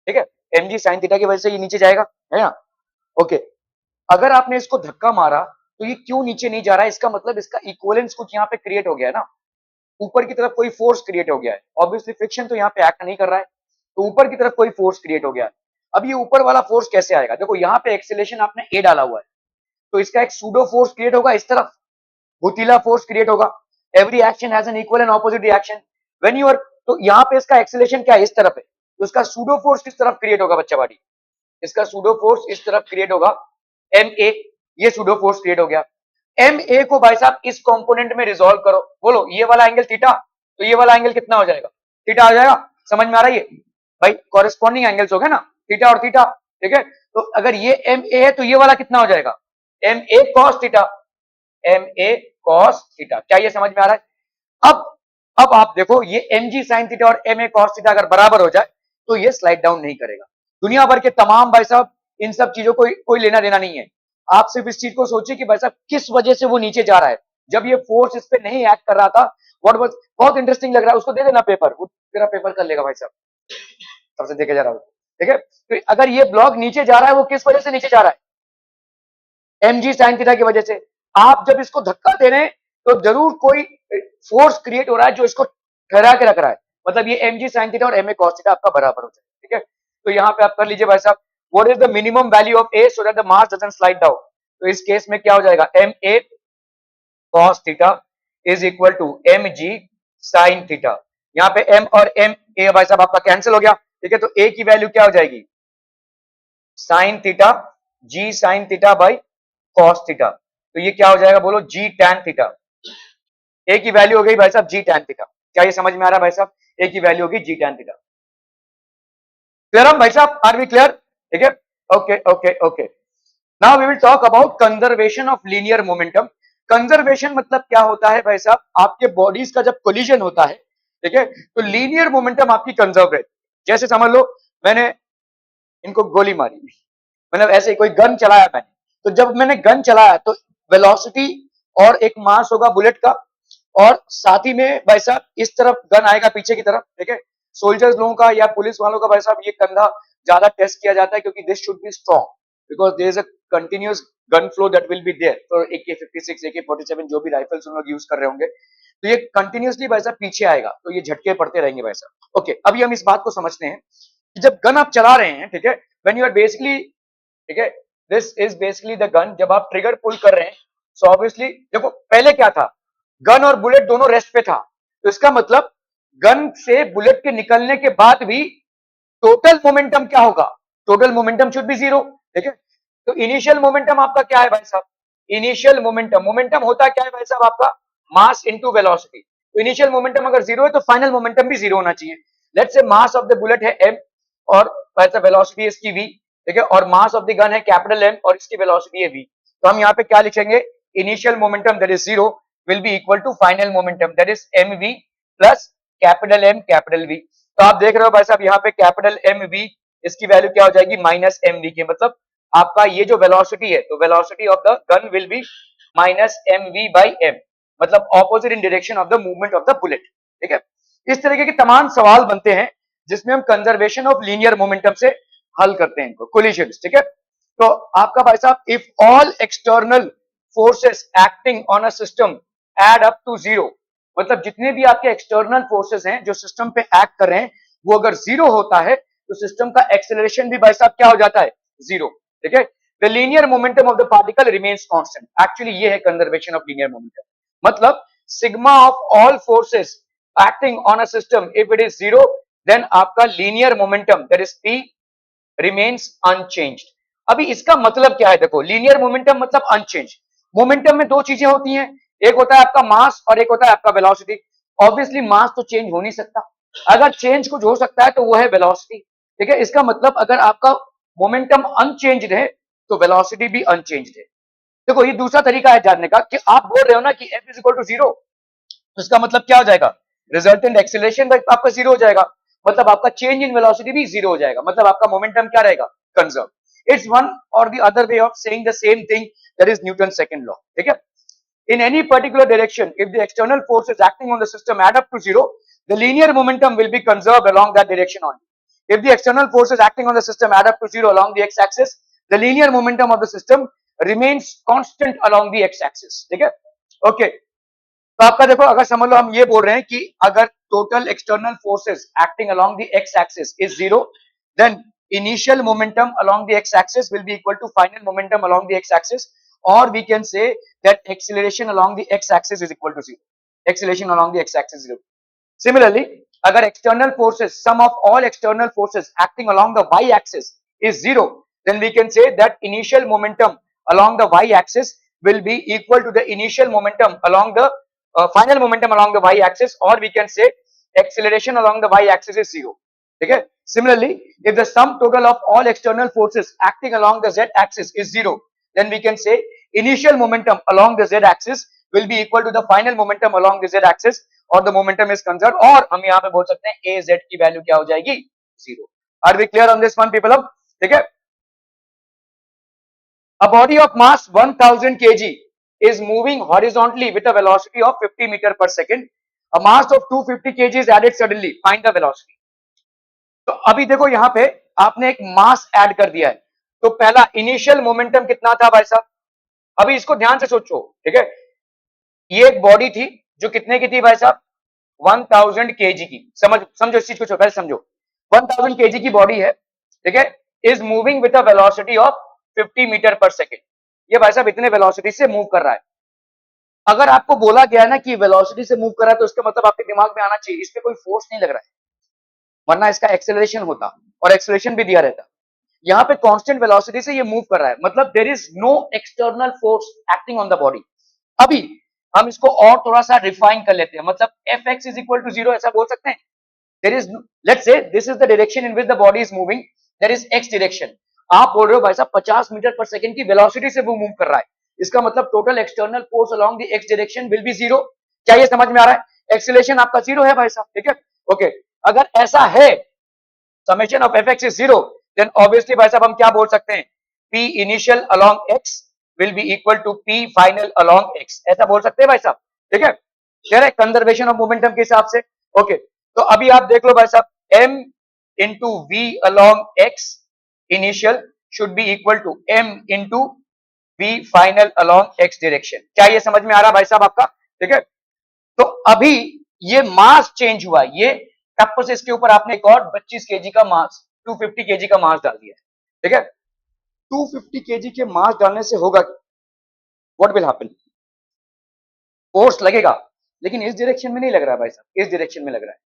ठीक है, एम जी साइन थीटा की वजह से ये नीचे जाएगा, है ना। ओके, अगर आपने इसको धक्का मारा तो ये क्यों नीचे नहीं जा रहा है, इसका मतलब इसका इक्विवेलेंस कुछ यहाँ पे क्रिएट हो गया है ना, ऊपर की तरफ कोई फोर्स क्रिएट हो गया है। ऑब्वियसली फ्रिक्शन तो यहाँ पे एक्ट नहीं कर रहा है, तो ऊपर की तरफ कोई फोर्स क्रिएट हो गया है। अब ये ऊपर वाला फोर्स कैसे आएगा, देखो यहाँ पे एक्सेलेरेशन आपने ए डाला हुआ है, तो इसका एक सूडो फोर्स क्रिएट होगा इस तरफ, भुतीला फोर्स क्रिएट होगा। Every action has an equal and opposite reaction when you are, तो यहाँ पे इसका एक्सेलेरेशन क्या है, इस तरफ है, तो इसका सूडो फोर्स किस तरफ क्रिएट होगा बच्चा बाड़ी, इसका सूडो फोर्स इस तरफ क्रिएट होगा, एम ए, ये सूडो फोर्स क्रिएट हो गया। एम ए को भाई साहब इस कंपोनेंट में रिजोल्व करो, बोलो ये वाला एंगल थीटा, तो ये वाला एंगल कितना हो जाएगा, थीटा आ जाएगा। समझ में आ रहा है ये भाई, कॉरेस्पॉन्डिंग एंगल्स हो गए ना, थीटा और थीटा, ठीक है। तो अगर ये एम ए है तो ये वाला कितना हो जाएगा, एम ए कॉस थीटा, एम ए कॉस थीटा। क्या ये समझ में आ रहा है। अब आप देखो ये एम जी साइन थीटा और एम ए कॉस थीटा अगर बराबर हो जाए तो ये स्लाइड डाउन नहीं करेगा। दुनिया भर के तमाम भाई साहब इन सब चीजों को कोई लेना देना नहीं है, आप सिर्फ इस चीज को सोचिए कि भाई साहब किस वजह से वो नीचे जा रहा है, जब ये फोर्स इस पे नहीं एक्ट कर रहा था। व्हाट वाज, बहुत इंटरेस्टिंग लग रहा है, उसको दे देना पेपर, वो तेरा पेपर कर लेगा भाई साहब, सबसे देखे जा रहा हूं, ठीक है। तो अगर ये ब्लॉक नीचे जा रहा है, वो किस वजह से नीचे जा रहा है, एम जी साइन थीटा की वजह से। आप जब इसको धक्का दे रहे हैं तो जरूर कोई फोर्स क्रिएट हो रहा है जो इसको ठहरा के रख रहा है, मतलब ये एम जी साइन थीटा और एम ए कॉस थीटा आपका बराबर हो जाए, ठीक है। तो यहाँ पे आप कर लीजिए भाई साहब, what is the minimum value of a so that the mass doesn't slide down. तो इस केस में क्या हो जाएगा, M A cos theta is equal to M G sine theta. यहाँ पे एम और एम ए भाई साहब आपका कैंसिल हो गया, ठीक है। तो ए की वैल्यू क्या हो जाएगी, sine theta, G sine theta by cos theta. तो ये क्या हो जाएगा बोलो, जी टैन थीटा। ए की वैल्यू हो गई भाई साहब जी टैन थीटा। क्या ये समझ में आ रहा है भाई साहब, ए की वैल्यू होगी जी टैन थीटा। क्लियर हम भाई साहब, आर वी क्लियर, ठीक है। Okay okay okay, now we will talk about conservation of linear momentum. Conservation मतलब क्या होता है भाई साहब, आपके बॉडीज का जब कोलिजन होता है, ठीक है, तो लीनियर मोमेंटम आपकी कंजर्व रहती है। जैसे समझ लो मैंने इनको गोली मारी, मतलब ऐसे कोई गन चलाया मैंने, तो जब मैंने गन चलाया तो वेलोसिटी और एक मास होगा बुलेट का, और साथ ही में भाई साहब इस तरफ गन आएगा पीछे की तरफ, ठीक है। सोल्जर्स लोगों का या पुलिस वालों का भाई साहब ये कंधा ज्यादा टेस्ट किया जाता है, क्योंकि this should be strong because there is a continuous gun flow that will be there for AK-57 AK-47 जो भी राइफल्स उन लोग यूज कर रहे होंगे, तो ये कंटिन्यूअसली भाई साहब पीछे आएगा, तो ये झटके पड़ते रहेंगे भाई साहब। ओके, अभी हम इस बात को समझते हैं कि जब गन आप चला रहे हैं, ठीक है, व्हेन यू आर बेसिकली, ठीक है, this is basically the gun, जब आप ट्रिगर पुल कर रहे हैं, सो ऑब्वियसली देखो पहले क्या था, गन और बुलेट दोनों रेस्ट पे था, तो इसका मतलब गन से बुलेट के निकलने के बाद भी टोटल मोमेंटम क्या होगा, total momentum should be zero, ठीक है। तो इनिशियल मोमेंटम आपका क्या है भाई साहब, इनिशियल मोमेंटम, मोमेंटम होता क्या है भाई साहब आपका, मास इनटू वेलोसिटी। तो इनिशियल मोमेंटम अगर जीरो है तो फाइनल मोमेंटम भी जीरो होना चाहिए। Let's say mass of the bullet है m और भाई साहब वेलोसिटी इसकी v, ठीक है, और मास ऑफ द गन है कैपिटल M और इसकी वेलोसिटी है v। तो हम यहाँ पे क्या लिखेंगे, initial momentum that is zero will be equal to final momentum that is mv plus capital M capital v। तो आप देख रहे हो भाई साहब यहाँ पे कैपिटल mv, इसकी वैल्यू क्या हो जाएगी, माइनस mv के, मतलब आपका ये जो वेलोसिटी है, तो velocity of the gun will be minus mv by m, मतलब opposite in direction of the movement of the bullet, ठीक है। इस तरीके के तमाम सवाल बनते हैं जिसमें हम कंजर्वेशन ऑफ लीनियर मोमेंटम से हल करते हैं इनको, कोलिजन्स, ठीक है। तो आपका भाई साहब, if all external forces acting on a system add up to zero, मतलब जितने भी आपके एक्सटर्नल फोर्सेस हैं जो सिस्टम पे एक्ट कर रहे हैं, वो अगर जीरो होता है तो सिस्टम का एक्सेलरेशन भी भाई साहब क्या हो जाता है, जीरो, ठीक है। The linear momentum of the particle remains constant, actually ये है कंजर्वेशन ऑफ लीनियर मोमेंटम, मतलब sigma of all forces acting on a system if it is zero, then आपका linear momentum that is P remains unchanged. अभी इसका मतलब क्या है, देखो लीनियर मोमेंटम मतलब अनचेंज। मोमेंटम में दो चीजें होती हैं, एक होता है आपका मास और एक होता है आपका वेलोसिटी। ऑब्वियसली मास तो चेंज हो नहीं सकता, अगर चेंज कुछ हो सकता है तो वो है वेलोसिटी, ठीक है। इसका मतलब अगर आपका मोमेंटम अनचेंज्ड है तो वेलोसिटी भी अनचेंज्ड है। देखो ये दूसरा तरीका है जानने का कि आप बोल रहे हो ना कि f is equal to zero, तो इसका मतलब क्या हो जाएगा, रिजल्टेंट एक्सीलरेशन आपका जीरो हो जाएगा, मतलब आपका चेंज इन वेलोसिटी भी जीरो हो जाएगा, मतलब आपका मोमेंटम क्या रहेगा, कंजर्व। इट्स वन और the other way of saying the same thing, that is Newton second law. ठीक है, in any particular direction, if the external forces acting on the system add up to zero, the linear momentum will be conserved along that direction only. If the external forces acting on the system add up to zero along the x-axis, the linear momentum of the system remains constant along the x-axis. ठीक है, okay. तो आपका देखो, अगर समझ लो हम ये बोल रहे हैं कि अगर total external forces acting along the X axis is zero, then initial momentum along the x-axis will be equal to final momentum along the x-axis, or we can say that acceleration along the x-axis is equal to zero. Acceleration along the x-axis is zero. Similarly, अगर external forces, sum of all external forces acting along the y-axis is zero, then we can say that initial momentum along the y-axis will be equal to the initial momentum along the final momentum along the y-axis, or we can say acceleration along the y-axis is zero. Okay. Similarly, if the sum total of all external forces acting along the z-axis is zero, then we can say initial momentum along the z-axis will be equal to the final momentum along the z-axis, or the momentum is conserved, और हम यहाँ पे बोल सकते हैं az की value क्या हो जाएगी, zero. Are we clear on this one, people? अब ठीक है, a body of mass 1000 kg is moving horizontally with a velocity of 50 meter per second. A mass of 250 kg is added suddenly. Find the velocity. तो अभी देखो यहाँ पे आपने एक मास ऐड कर दिया है, तो पहला इनिशियल मोमेंटम कितना था भाई साहब, अभी इसको ध्यान से सोचो। ठीक है, ये एक बॉडी थी जो कितने की थी भाई साहब, 1000 kg की। समझो इस चीज को, पहले समझो। 1000 kg की बॉडी है, ठीक है, is moving with a velocity of 50 meter per second. ये भाई साहब इतने वेलोसिटी से मूव कर रहा है। अगर आपको बोला गया है ना कि वेलोसिटी से मूव कर रहा है, तो इसका मतलब आपके दिमाग में आना चाहिए इस पे कोई फोर्स नहीं लग रहा है, वरना इसका एक्सेलरेशन होता और एक्सेलरेशन भी दिया रहता। यहाँ पे कांस्टेंट वेलोसिटी से ये मूव कर रहा है, मतलब there is no external force acting on the body. अभी हम इसको और थोड़ा सा रिफाइन कर लेते हैं, मतलब F X is equal to zero, ऐसा बोल सकते हैं। There is, let's say this is the direction in which the body is moving, there is X direction. आप बोल रहे हो भाई साहब 50 मीटर पर सेकंड की वेलोसिटी से वो मूव कर रहा है, इसका मतलब total external force along the X direction will be zero. क्या ये समझ में आ रहा है? एक्सीलरेशन आपका जीरो है भाई साहब। ठीक है, ओके। अगर ऐसा है, summation of fx is zero, then obviously भाई साहब हम क्या बोल सकते हैं, p initial along x will be equal to p final along x, ऐसा बोल सकते हैं भाई साहब। ठीक है, कह रहे कंजर्वेशन ऑफ मोमेंटम के हिसाब से। ओके, तो अभी आप देख लो भाई साहब, m into v along x initial should be equal to m into v final along x direction। क्या ये समझ में आ रहा भाई साहब आपका? ठीक है, तो अभी ये मास चेंज हुआ, ये टप्प से इसके ऊपर आपने एक और 25 केजी का मास, 250 केजी का मास डाल दिया। ठीक है, 250 केजी के मास डालने से होगा, व्हाट विल हैपन, फोर्स लगेगा, लेकिन इस डायरेक्शन में नहीं लग रहा है भाई साहब, इस डायरेक्शन में लग रहा है,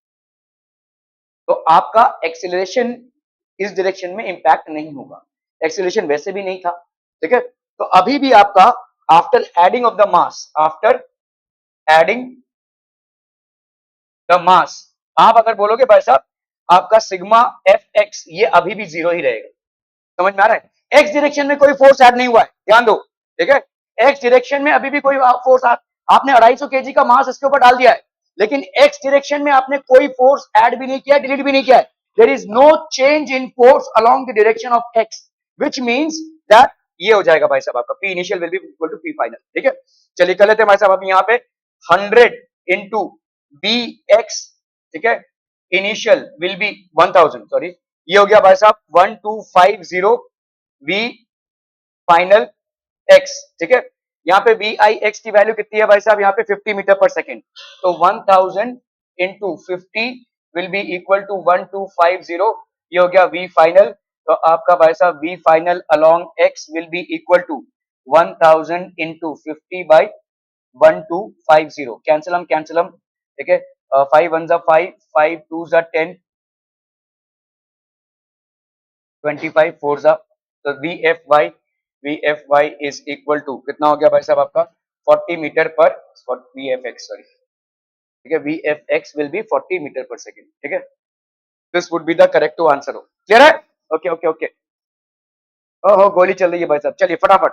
तो आपका एक्सीलरेशन इस डायरेक्शन में इंपैक्ट नहीं होगा, एक्सीलरेशन वैसे भी नहीं था। ठीक है, तो अभी भी आपका after adding of the mass, after adding the mass, आप अगर बोलोगे भाई साहब आपका सिग्मा एफ एक्स ये अभी भी जीरो ही रहेगा। समझ में आ रहा है? एक्स डायरेक्शन में कोई फोर्स ऐड नहीं हुआ है, ध्यान दो। ठीक है, एक्स डायरेक्शन में अभी भी कोई फोर्स, आपने 250 केजी का मास इसके ऊपर डाल दिया है, लेकिन एक्स डायरेक्शन में आपने कोई फोर्स ऐड भी नहीं किया, डिलीट भी नहीं किया है। There is no change in force along the direction of X, which means that ये हो जाएगा भाई साहब आपका P initial will be equal to P final. ठीक है, चलिए कर लेते हैं भाई साहब। अब यहाँ पे 100 इंटू बी एक्स, ठीक है, इनिशियल विल बी 1000, सॉरी ये हो गया भाई साहब 1250 वी फाइनल एक्स। ठीक है, यहाँ पे वी आई एक्स की वैल्यू कितनी है भाई साहब, यहाँ पे 50 मीटर पर सेकेंड, तो 1000 into 50 will be equal to 1250, ये हो गया वी फाइनल। तो आपका भाई साहब V final along X will be equal to 1000 into 50 by 1250, cancel हम। ठीक है, 5 1 5, 5 2 10, 25 4 जा, तो V F Y is equal to कितना हो गया भाई साहब आपका 40 मीटर पर, वी एफ एक्स सॉरी, ठीक है, V F X will be 40 meter per second. ठीक है, this would be the correct answer. हो क्लियर है? ओके ओके ओके, ओहो गोली चल रही है भाई साहब, चलिए फटाफट।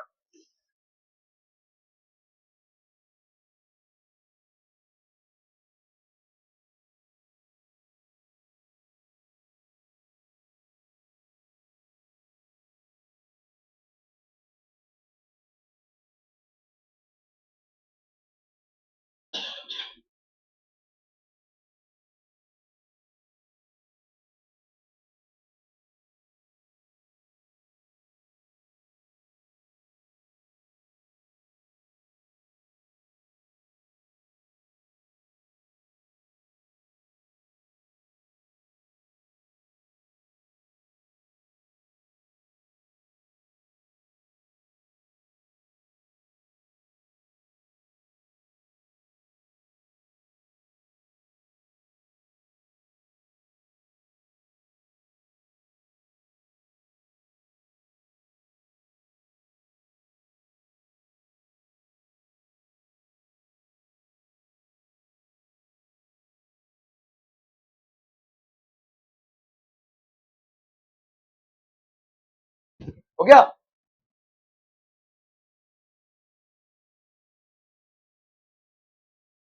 हो गया?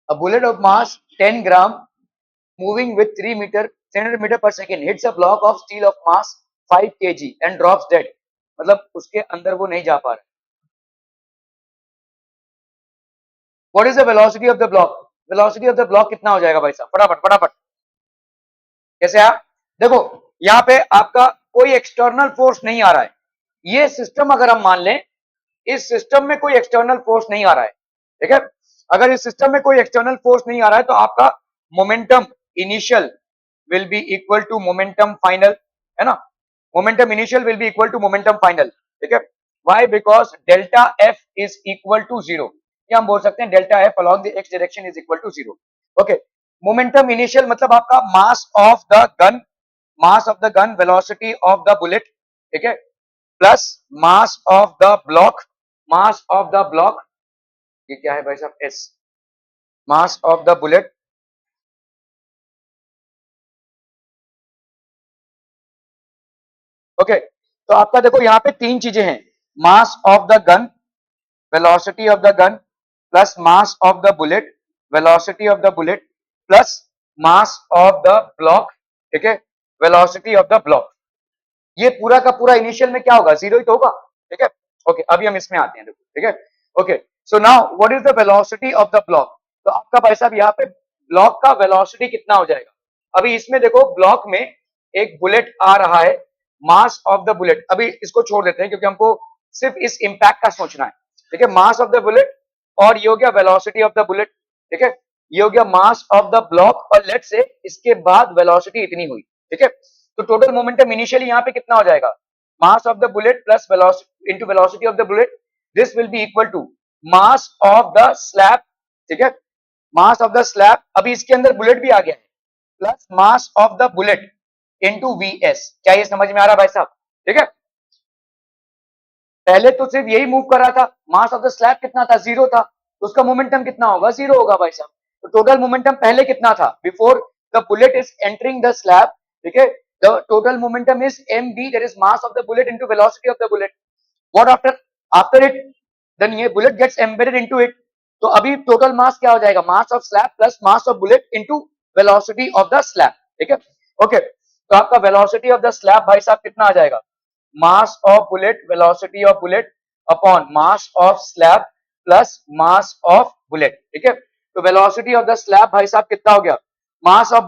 A bullet of mass 10 gram moving with 300 meter per second hits a block of steel of mass 5 kg and drops dead. मतलब उसके अंदर वो नहीं जा पा रहा. What is the velocity of the block? Velocity of the block कितना हो जाएगा भाई साहब? फटाफट फटाफट. कैसे आप देखो यहाँ पे आपका कोई एक्सटर्नल फोर्स नहीं आ रहा है. ये सिस्टम अगर हम मान लें, इस सिस्टम में कोई एक्सटर्नल फोर्स नहीं आ रहा है, ठीक है? अगर इस सिस्टम में कोई एक्सटर्नल फोर्स नहीं आ रहा है तो आपका momentum initial will be equal to momentum final, है ना? Momentum initial will be equal to momentum final, ठीक है? Why? Because delta F is equal to zero, या हम बोल सकते हैं delta F along the X direction is equal to zero. Okay, momentum initial मतलब आपका mass of the gun, mass of the gun, velocity of the bullet, ठीक है, plus mass of the block, mass of the block, ये क्या है भाई साहब? S, mass of the bullet, okay. तो आपका देखो यहाँ पे तीन चीजें हैं, मास of the gun, velocity of the gun, plus mass of the bullet, velocity of the bullet, plus mass of the block, ठीक है, वेलोसिटी ऑफ द ब्लॉक. ये पूरा का पूरा इनिशियल में क्या होगा? जीरो ही तो होगा, ठीक है? ओके, अभी हम इसमें आते हैं, देखो, ठीक है? Okay, so now what is the velocity of the block? तो आपका भाई साहब यहाँ पे ब्लॉक का वेलोसिटी कितना हो जाएगा? अभी इसमें देखो ब्लॉक में एक बुलेट आ रहा है, मास ऑफ द बुलेट, अभी इसको छोड़ देते हैं क्योंकि हमको सिर्फ इस इंपैक्ट का सोचना है, ठीक है? मास ऑफ द बुलेट और ये हो गया वेलोसिटी ऑफ द बुलेट, ठीक है? ये हो गया मास ऑफ द ब्लॉक और लेट्स से इसके बाद वेलोसिटी इतनी हुई, ठीक है? तो टोटल मोमेंटम इनिशियली यहाँ पे कितना हो जाएगा? Mass of the bullet plus velocity into velocity of the bullet, this will be equal to mass of the slab, ठीक है, मास ऑफ द स्लैब, अभी इसके अंदर बुलेट भी आ गया है, plus mass of the bullet into VS. क्या ये समझ में आ रहा है भाई साहब? ठीक है, पहले तो सिर्फ यही मूव कर रहा था, मास ऑफ द स्लैब कितना था? जीरो था, तो उसका मोमेंटम कितना होगा? जीरो होगा भाई साहब. तो टोटल मोमेंटम पहले कितना था? Before the bullet is entering the slab, ठीक है, the total momentum is mv, that is mass of the bullet into velocity of the bullet. What after? After it then ये bullet gets embedded into it. तो अभी total mass क्या हो जाएगा? Mass of slab plus mass of bullet into velocity of the slab, ठीक है? Okay, तो आपका वेलोसिटी ऑफ द स्लैब भाई साहब कितना आ जाएगा? mass of bullet, velocity of bullet upon mass of slab plus mass of bullet, ठीक है? तो velocity of the slab भाई साहब कितना हो गया? mass of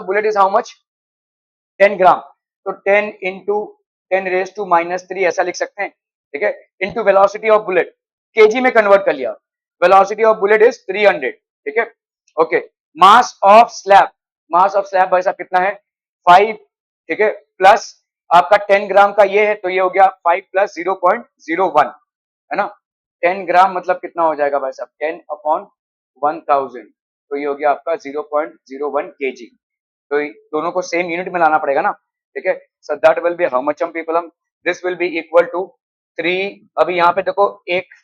bullet is how much? 10 ग्राम. तो 10 into 10 raised to -3 ऐसा लिख सकते हैं, ठीक है? into velocity of bullet, kg में कन्वर्ट कर लिया, velocity of bullet is 300, ठीक है? ओके, mass of slab भाई साहब कितना है? 5, ठीक है, प्लस आपका 10 ग्राम का ये है तो ये हो गया 5 प्लस 0.01, है ना? 10 ग्राम मतलब कितना हो जाएगा भाई साहब? 10 अपॉन 1000, तो ये हो गया आपका 0.01 kg. तो दोनों को सेम यूनिट में लाना पड़ेगा ना, ठीक है? So that will be how much people, this will be equal to 3, अभी यहाँ पे देखो 1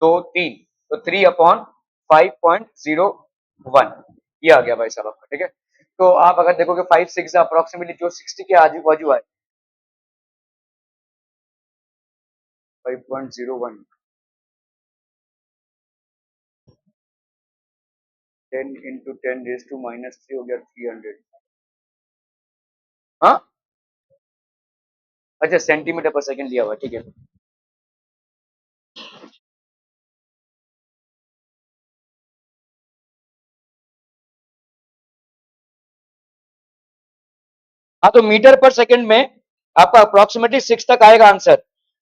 2 3, तो 3 अपॉन 5.01, ये आ गया भाई साहब आपका, ठीक है? तो आप अगर देखोगे 5 6 अप्रोक्सीमेटली जो 60 के आजू बाजू आए, 5.01, 10 into 10 raised to -3 हो गया 300. हाँ, अच्छा सेंटीमीटर पर सेकंड लिया हुआ, ठीक है? हाँ, तो मीटर पर सेकंड में आपका अप्रोक्सीमेटली 6 तक आएगा आंसर,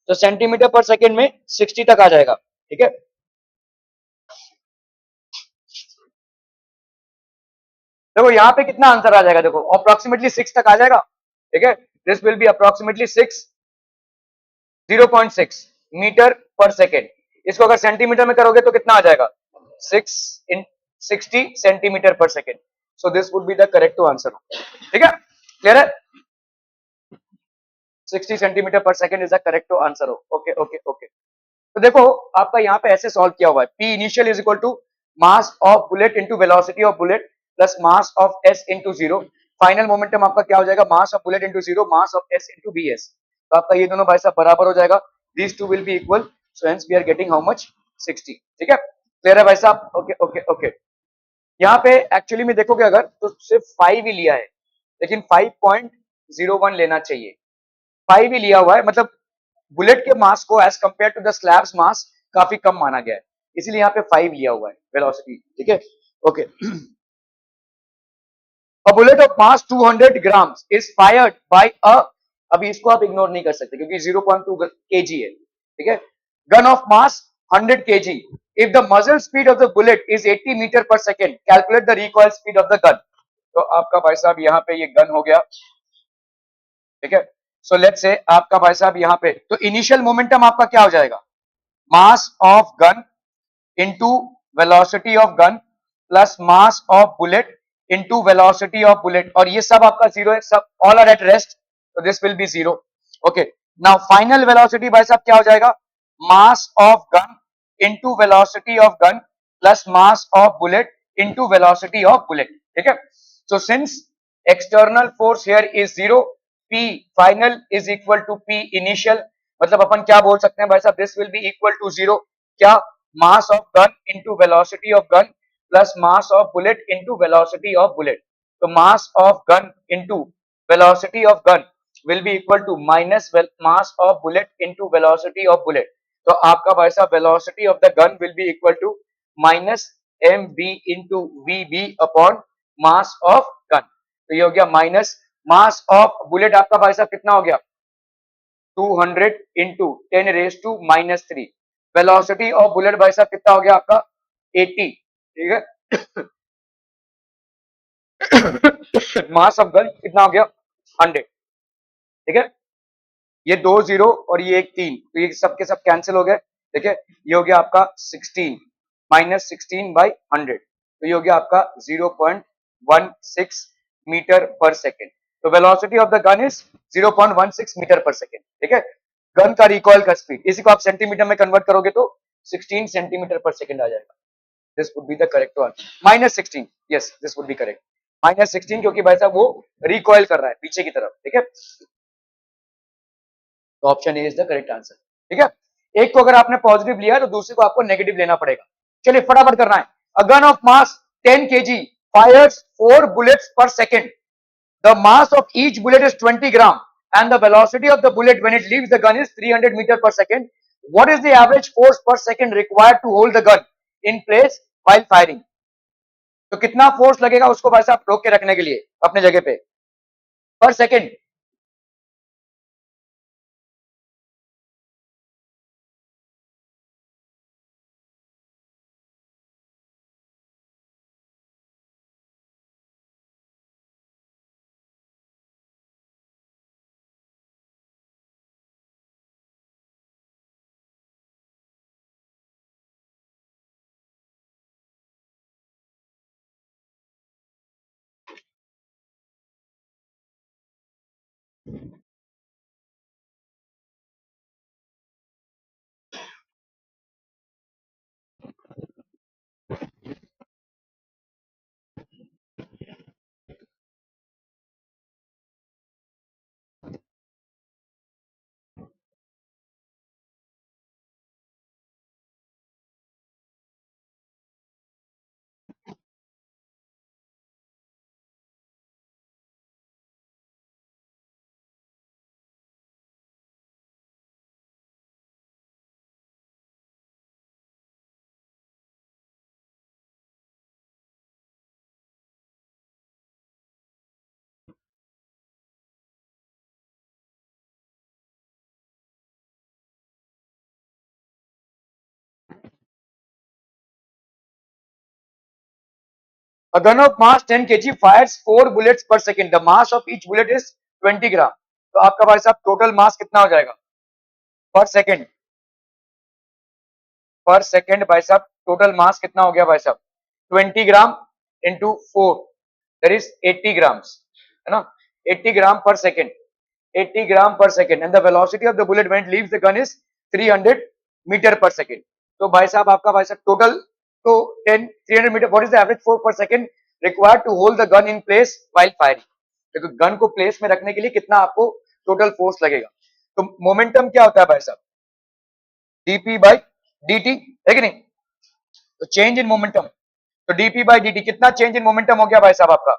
तो सेंटीमीटर पर सेकंड में 60 तक आ जाएगा, ठीक है? देखो यहाँ पे कितना आंसर आ जाएगा, देखो अप्रोक्सीमेटली 6 तक आ जाएगा, ठीक है? This will be approximately 6, 0.6 meter per second. इसको अगर सेंटीमीटर में करोगे तो कितना आ जाएगा? 6 इन 60 सेंटीमीटर पर second. So this would be the correct answer, ठीक है? क्लियर है? 60 सेंटीमीटर पर second is the correct answer. Okay okay okay. तो देखो आपका यहाँ पे ऐसे सॉल्व किया हुआ है, P initial is equal to mass of bullet into velocity of bullet plus mass of S into zero. Final momentum आपका क्या हो जाएगा? Mass of bullet into zero, mass of S into BS. तो आपका ये दोनों भाई साहब बराबर हो जाएगा, these two will be equal, so hence we are getting how much 60। ठीक है, क्लियर है भाई साहब? Okay okay okay. यहाँ पे एक्चुअली में देखोगे अगर तो सिर्फ 5 ही लिया है, लेकिन 5.01 लेना चाहिए। 5 ही लिया हुआ है, मतलब बुलेट के मास को as compare to the slab's mass काफी कम माना गया है, इसीलिए यहाँ पे 5 लिया हुआ है वेलोसिटी। ठीक है, okay. A bullet of mass 200 grams is fired by a, अभी इसको आप इग्नोर नहीं कर सकते क्योंकि 0.2 kg है। ठीक है, gun of mass 100 kg, if the muzzle speed of the bullet is 80 metre per second, calculate the recoil speed of the gun. तो आपका भाई साहब यहाँ पे ये गन हो गया। ठीक है, सो लेट्स से आपका भाई साहब यहाँ पे तो इनिशियल मोमेंटम आपका क्या हो जाएगा, mass of gun into velocity of gun plus mass of bullet into velocity of bullet, और ये सब आपका जीरो है, सब ऑल आर एट रेस्ट, तो this will B zero. Okay, now final velocity भाई साहब क्या हो जाएगा, mass of gun into velocity of gun plus mass of bullet into velocity of bullet. ठीक है, so since external force here is zero, P final is equal to P initial, मतलब अपन क्या बोल सकते हैं भाई साहब, this will be equal to zero, क्या, mass of gun into velocity of gun plus mass of bullet into velocity of bullet, तो mass of gun into velocity of gun will be equal to minus mass of bullet into velocity of bullet, तो आपका भाई साहब velocity of the gun will be equal to minus mv into vb upon mass of gun, तो ये हो गया minus mass of bullet आपका भाई साहब कितना हो गया 200 into 10 raise to minus 3, velocity of bullet भाई साहब कितना हो गया आपका 80। ठीक है, मास ऑफ गन कितना हो गया 100। ठीक है, ये 2 0 और ये एक 3, तो ये सब के सब कैंसिल हो गए। ठीक है, ये हो गया आपका 16 माइनस 16 बाई 100, तो ये हो गया आपका 0.16 मीटर पर सेकेंड, तो velocity of the gun is 0.16 meter per second. ठीक है, गन का रिकॉइल का स्पीड, इसी को आप सेंटीमीटर में कन्वर्ट करोगे तो 16 सेंटीमीटर पर सेकेंड आ जाएगा, this would be the correct one, minus 16, yes this would B correct, minus 16, क्योंकि भाई साहब वो रिकॉइल कर रहा है पीछे की तरफ। ठीक है, तो option A is the correct answer. ठीक है, एक को अगर आपने पॉजिटिव लिया तो दूसरे को आपको नेगेटिव लेना पड़ेगा। चलिए फटाफट करना है, a gun of mass 10 kg fires 4 bullets per second, the mass of each bullet is 20 gram and the velocity of the bullet when it leaves the gun is 300 meter per second, what is the average force per second required to hold the gun in place while firing, तो कितना force लगेगा उसको भाई साहब रोक के रखने के लिए अपने जगह पे पर second. A gun of mass 10 kg fires 4 bullets per second, the mass of each bullet is 20 gram, तो आपका भाई साहब टोटल मास कितना हो जाएगा पर सेकेंड, पर सेकेंड भाई साहब टोटल मास कितना हो गया भाई साहब 20 gram into 4 that is 80 grams, है ना, 80 gram per second, 80 gram per second, and the velocity of the bullet when it leaves the gun is 300 meter per second, तो भाई साहब आपका भाई साहब टोटल तो 10 300 metre, what is the average force per second required to hold the gun in place while firing, देखो gun को place में रखने के लिए कितना आपको टोटल फोर्स लगेगा, तो मोमेंटम क्या होता है भाई साहब, dp बाई dt, है कि नहीं? तो चेंज इन मोमेंटम, तो dp बाई dt कितना चेंज इन मोमेंटम हो गया भाई साहब आपका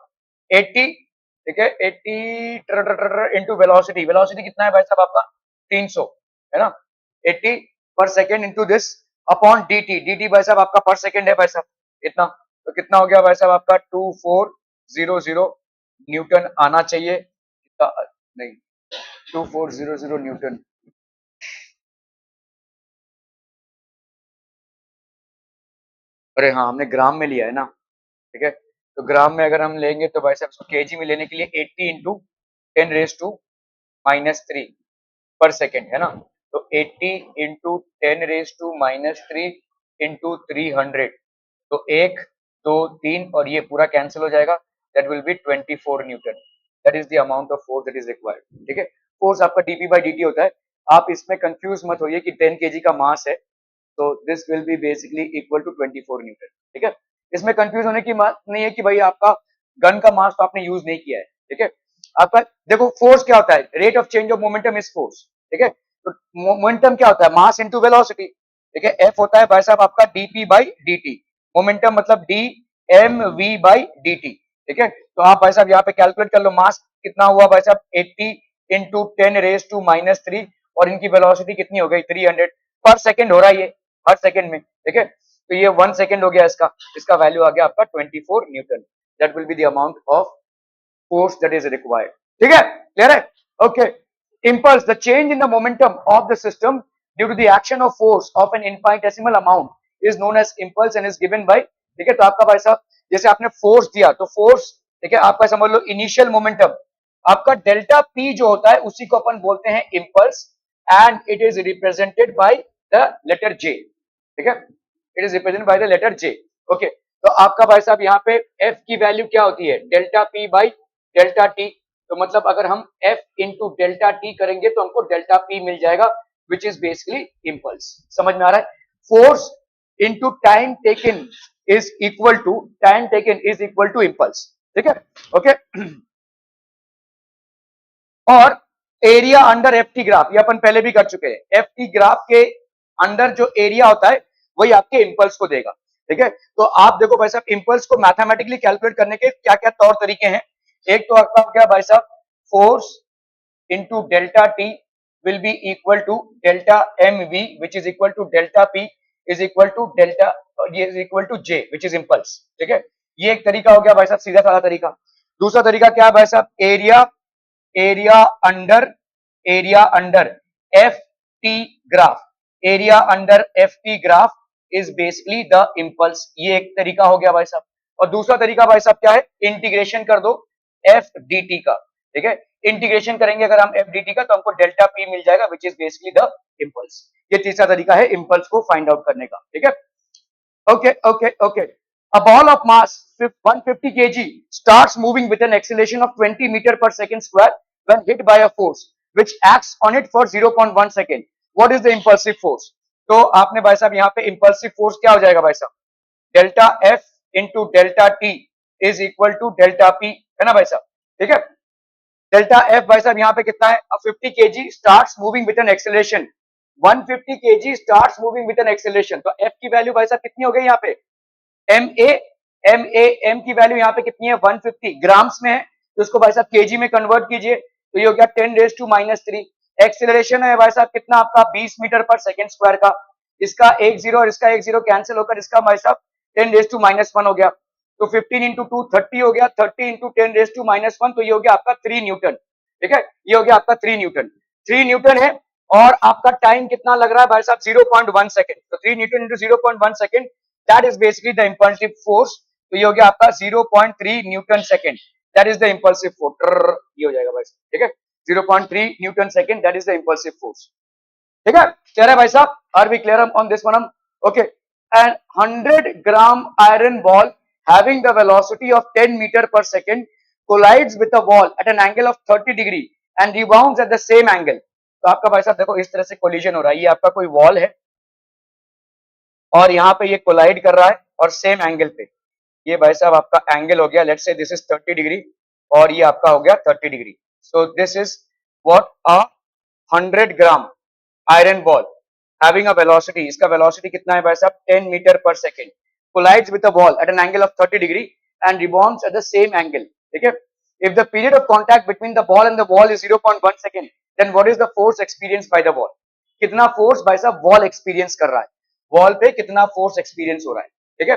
80, ठीक है 80 इंटू वेलोसिटी, वेलोसिटी कितना है भाई साहब आपका 300, है ना, 80 पर second into this upon dt, dt भाई साहब आपका पर सेकेंड है भाई साहब इतना, तो कितना हो गया भाई साहब आपका 2400 न्यूटन आना चाहिए, नहीं 2400 न्यूटन, अरे हाँ हमने ग्राम में लिया है ना, ठीक है, तो ग्राम में अगर हम लेंगे तो भाई साहब इसको केजी में लेने के लिए 80 इंटू 10⁻³ पर सेकेंड, है ना, तो 80 इंटू 10⁻³ इंटू 300, तो 1 2 3 और ये पूरा कैंसिल हो जाएगा, that will B 24 Newton, that is the amount of force that is required, ठीक है। फोर्स आपका डीपी बाई डी होता है, आप इसमें कंफ्यूज मत होइए कि 10 केजी का मास है, तो this will be basically equal to 24 newton, ठीक है। इसमें कंफ्यूज होने की बात नहीं है कि भाई आपका गन का मास तो आपने यूज नहीं किया है, ठीक है। आपका देखो फोर्स क्या होता है, rate of change of momentum is force, ठीक है, तो मोमेंटम क्या होता है, मास इनटू वेलोसिटी, ठीक है, एफ होता है भाई साहब आपका डीपी बाई dt, मोमेंटम मतलब D M V by dt, ठीक है। तो आप भाई साहब यहाँ पे कैलकुलेट कर लो, मास कितना हुआ भाई साहब 80 इंटू 10⁻³ और इनकी वेलोसिटी कितनी हो गई 300 पर सेकेंड हो रहा है ये, हर सेकेंड में, ठीक है, तो ये 1 सेकेंड हो गया इसका, इसका वैल्यू आ गया आपका 24 Newton, that will be the amount of force that is required, ठीक है, क्लियर है, okay. impulse, the change in the momentum of the system due to the action of force of an infinitesimal amount is known as impulse and is given by, ठीक है, तो आपका भाई साहब जैसे आपने फोर्स दिया तो फोर्स, ठीक है, आपका समझ लो इनिशियल मोमेंटम आपका डेल्टा पी जो होता है उसी को अपन बोलते हैं impulse and it is represented by the letter J, ठीक है, it is represented by the letter J, okay. तो आपका भाई साहब यहाँ पे F की वैल्यू क्या होती है, delta P by delta T, तो मतलब अगर हम F इंटू डेल्टा T करेंगे तो हमको डेल्टा P मिल जाएगा विच इज बेसिकली इम्पल्स, समझ में आ रहा है, force into time taken is equal to, time taken is equal to impulse, ठीक है, ओके। और area under F T graph, ये अपन पहले भी कर चुके हैं, एफ टी ग्राफ के अंडर जो एरिया होता है वही आपके इम्पल्स को देगा, ठीक है। तो आप देखो भाई साहब इम्पल्स को मैथमेटिकली कैलकुलेट करने के क्या क्या तौर तरीके हैं, एक तो आपका क्या भाई साहब force into delta T will be equal to delta M V which is equal to delta P is equal to delta, ये is equal to J which is impulse, ठीक है। ये एक तरीका हो गया भाई साहब सीधा साधा तरीका। दूसरा तरीका क्या है भाई साहब, area, area under F T graph, area under F T graph is basically the impulse, ये एक तरीका हो गया भाई साहब। और दूसरा तरीका भाई साहब क्या है, इंटीग्रेशन कर दो एफ डी टी का, ठीक है, इंटीग्रेशन करेंगे अगर हम एफ डी टी का तो हमको डेल्टा पी मिल जाएगा which is basically the impulse, ये तीसरा तरीका है इम्पल्स को फाइंड आउट करने का, ठीक है, okay okay okay a ball of mass 150 kg starts moving with an acceleration of 20 meter per second square when hit by a force which acts on it for 0.1 second, what is the impulsive force? तो आपने भाई साहब यहाँ पे impulsive force क्या हो जाएगा भाई साहब, delta F into delta T is equal to delta P, है ना भाई साहब, ठीक है। डेल्टा एफ भाई साहब यहाँ पे कितना है, 50 kg starts moving with an acceleration, 150 kg starts moving with an acceleration, तो एफ की वैल्यू भाई साहब कितनी हो गई यहाँ पे, एम ए, एम की वैल्यू यहाँ पे कितनी है 150 ग्राम्स में है, तो इसको भाई साहब केजी में कन्वर्ट कीजिए तो ये हो गया 10⁻⁻3, एक्सेलरेशन है भाई साहब कितना आपका 20 मीटर पर सेकेंड स्क्वायर का, इसका एक जीरो और इसका एक जीरो कैंसिल होकर इसका भाई साहब 10⁻⁻1 हो गया, तो 15 इंटू 2 30 हो गया, 30 इंटू 10⁻⁻1 तो ये हो गया आपका 3 न्यूटन, ठीक है, ये हो गया आपका 3 न्यूटन, 3 न्यूटन है। और आपका टाइम कितना लग रहा है भाई साहब 0.1 सेकंड, तो 3 newton into 0.1 second that is basically the impulsive force, तो ये हो गया आपका 0.3 newton second, that is the impulsive force, ये हो जाएगा भाई साहब, ठीक है, 0.3 newton second that is the impulsive force, ठीक है, क्लियर है भाई साहब, are we clear on this one, okay. And 100 gram iron ball having the velocity of 10 meter per second collides with a wall at an angle of 30 degree and rebounds at the same angle, तो आपका भाई साहब देखो इस तरह से collision हो रहा है, ये आपका कोई वॉल है और यहाँ पे ये कोलाइड कर रहा है और सेम एंगल पे, ये भाई साहब आपका एंगल हो गया, let's say this is 30 degree और ये आपका हो गया 30 degree, so this is what a 100 gram iron ball having a velocity, इसका velocity कितना है भाई साहब 10 metre per second, collides with a ball at an angle of 30 degree and rebounds at the same angle, ठीक है. If the period of contact between the ball and the wall is 0.1 second, then what is the force experienced by the ball? कितना force भाई साहब ball experience कर रहा है, ball पे कितना फोर्स एक्सपीरियंस हो रहा है, ठीक है.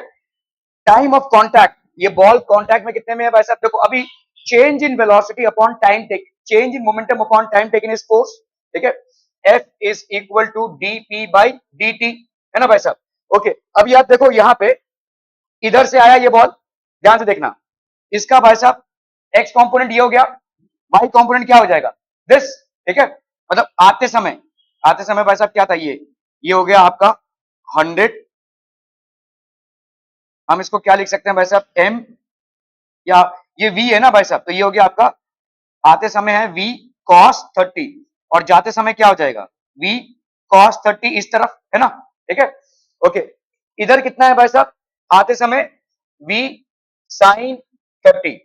टाइम ऑफ कॉन्टैक्ट, ये बॉल कॉन्टैक्ट में कितने में है भाई साहब, देखो अभी change in velocity upon time take, change in momentum upon time taken is force, ठीक है. F is equal to dp by dt, है ना भाई साहब. ओके, अब याद देखो यहाँ पे इधर से आया ये बॉल, ध्यान से देखना, इसका भाई साहब x कंपोनेंट ये हो गया, y कंपोनेंट क्या हो जाएगा दिस, ठीक है. मतलब आते समय भाई साहब क्या था, ये हो गया आपका 100, हम इसको क्या लिख सकते हैं भाई साहब m, या ये v है ना भाई साहब, तो ये हो गया आपका आते समय है v cos 30 और जाते समय क्या हो जाएगा v cos 30 इस तरफ, है ना, ठीक है. ओके, इधर कितना है भाई साहब आते समय v sin 30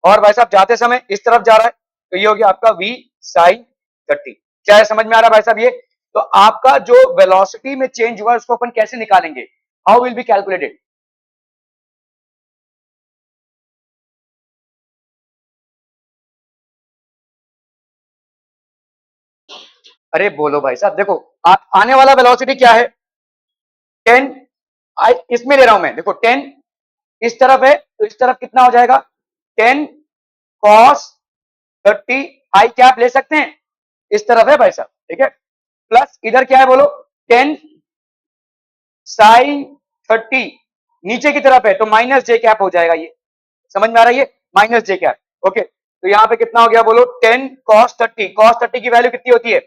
और भाई साहब जाते समय इस तरफ जा रहा है, तो ये हो गया आपका v sin 30. क्या है, समझ में आ रहा है भाई साहब ये. तो आपका जो वेलोसिटी में चेंज हुआ उसको अपन कैसे निकालेंगे, हाउ विल बी कैलकुलेटेड. अरे बोलो भाई साहब, देखो आने वाला वेलोसिटी क्या है 10, इसमें ले रहा हूं मैं, देखो 10 इस तरफ है तो इस तरफ कितना हो जाएगा 10 cos 30 आई कैप ले सकते हैं, इस तरफ है भाई साहब, ठीक है. प्लस इधर क्या है बोलो 10 sin 30 नीचे की तरफ है तो माइनस जे कैप हो जाएगा, ये समझ में आ रहा है, ये माइनस जे कैप. ओके, तो यहां पे कितना हो गया बोलो 10 cos 30, cos 30 की वैल्यू कितनी होती है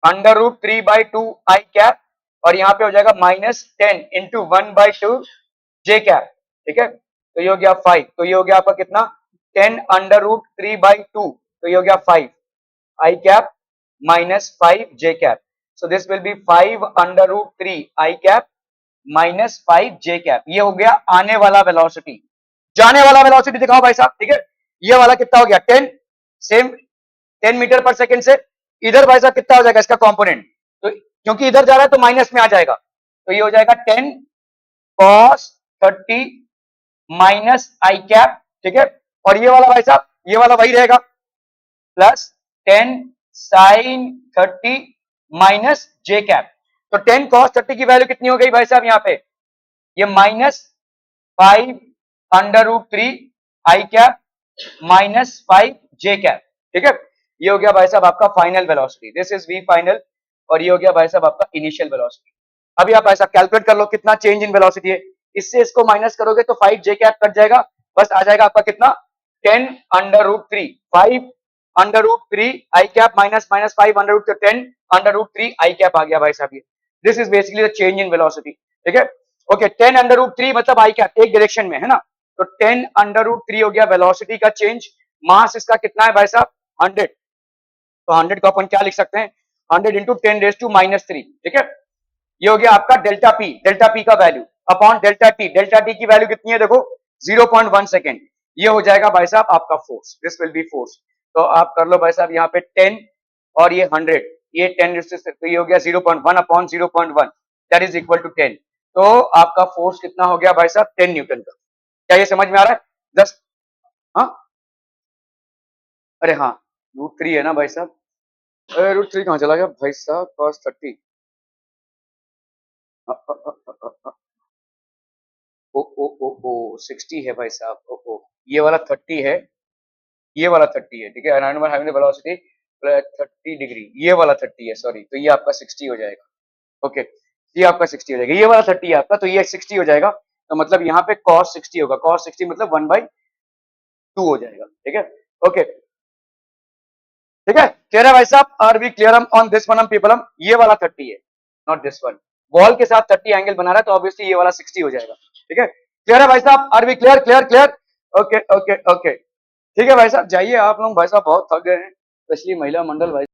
√3/2 आई कैप, और यहाँ पे हो जाएगा -10 इंटू 1/2 जे कैप, ठीक है. तो ये हो गया 5, तो ये हो गया आपका कितना 10 √3/2, तो ये हो गया 5 I cap -5 J cap. So this will be 5 √3 I cap -5 J cap. ये हो गया आने वाला वेलोसिटी. जाने वाला वेलोसिटी दिखाओ भाई साहब, ठीक है. ये वाला कितना हो गया 10, सेम 10 मीटर पर सेकेंड से इधर भाई साहब कितना हो जाएगा इसका कंपोनेंट, तो क्योंकि इधर जा रहा है तो माइनस में आ जाएगा, तो ये हो जाएगा 10 cos 30 माइनस आई कैप, ठीक है. और ये वाला भाई साहब ये वाला वही रहेगा प्लस 10 sin 30 माइनस जे कैप. तो 10 cos 30 की वैल्यू कितनी हो गई भाई साहब यहाँ पे, ये -5 √3 आई कैप -5 जे कैप, ठीक है. ये हो गया भाई साहब आपका final velocity, this is V final, और ये हो गया भाई साहब आपका इनिशियल वेलोसिटी. अभी आप ऐसा कैलकुलेट कर लो कितना चेंज इन वेलोसिटी है, इससे इसको माइनस करोगे तो 5 जे कैप कट जाएगा, बस आ जाएगा आपका कितना 10 √3, 5 √3 I cap minus 5 10 √3 I cap आ गया भाई साहब ये. This is basically the change in velocity, ठीक है. ओके, 10 √3 मतलब आई कैप एक डायरेक्शन में, है ना, तो 10 √3 हो गया वेलोसिटी का चेंज. मास इसका कितना है भाई साहब 100, तो 100 को अपन क्या लिख सकते हैं 100 इंटू 10⁻³ ठीक है. ये हो गया आपका डेल्टा पी का वैल्यू अपॉन डेल्टा टी की वैल्यू कितनी है देखो 0.1 सेकेंड. ये हो जाएगा भाई साहब आपका force, this will B force. तो आप कर लो भाई साहब यहाँ पे 10 और ये 100, ये 10 तो ये हो गया 0.1 upon 0.1 that is equal to 10. तो आपका फोर्स कितना हो गया भाई साहब 10 न्यूटन का. क्या ये समझ में आ रहा है 10, हाँ अरे हाँ √3 है ना भाई साहब, अरे √3 कहाँ चला गया भाई साहब cos 30, ओ ओ ओ ओ 60 है भाई साहब, ओ ओ ये वाला 30 है, ये वाला 30 है, ठीक है. And having the velocity 30 degree, ये वाला 30 है सॉरी, तो ये आपका 60 हो जाएगा. ओके, ये आपका 60 हो जाएगा, ये वाला 30 है आपका, तो ये 60 हो जाएगा. तो मतलब यहाँ पे cos 60 होगा, cos 60 मतलब 1/2 हो जाएगा, ठीक है. ओके, ठीक है, क्लियर है भाई साहब, are we clear on this one people. ये वाला 30 है नॉट दिस वन, बॉल के साथ 30 एंगल बना रहा है तो ऑब्वियसली ये वाला 60 हो जाएगा, ठीक है. क्लियर है भाई साहब, are we clear clear clear. Okay okay okay, ठीक है भाई साहब, जाइए आप लोग, भाई साहब बहुत थक गए हैं, स्पेशली महिला मंडल भाई.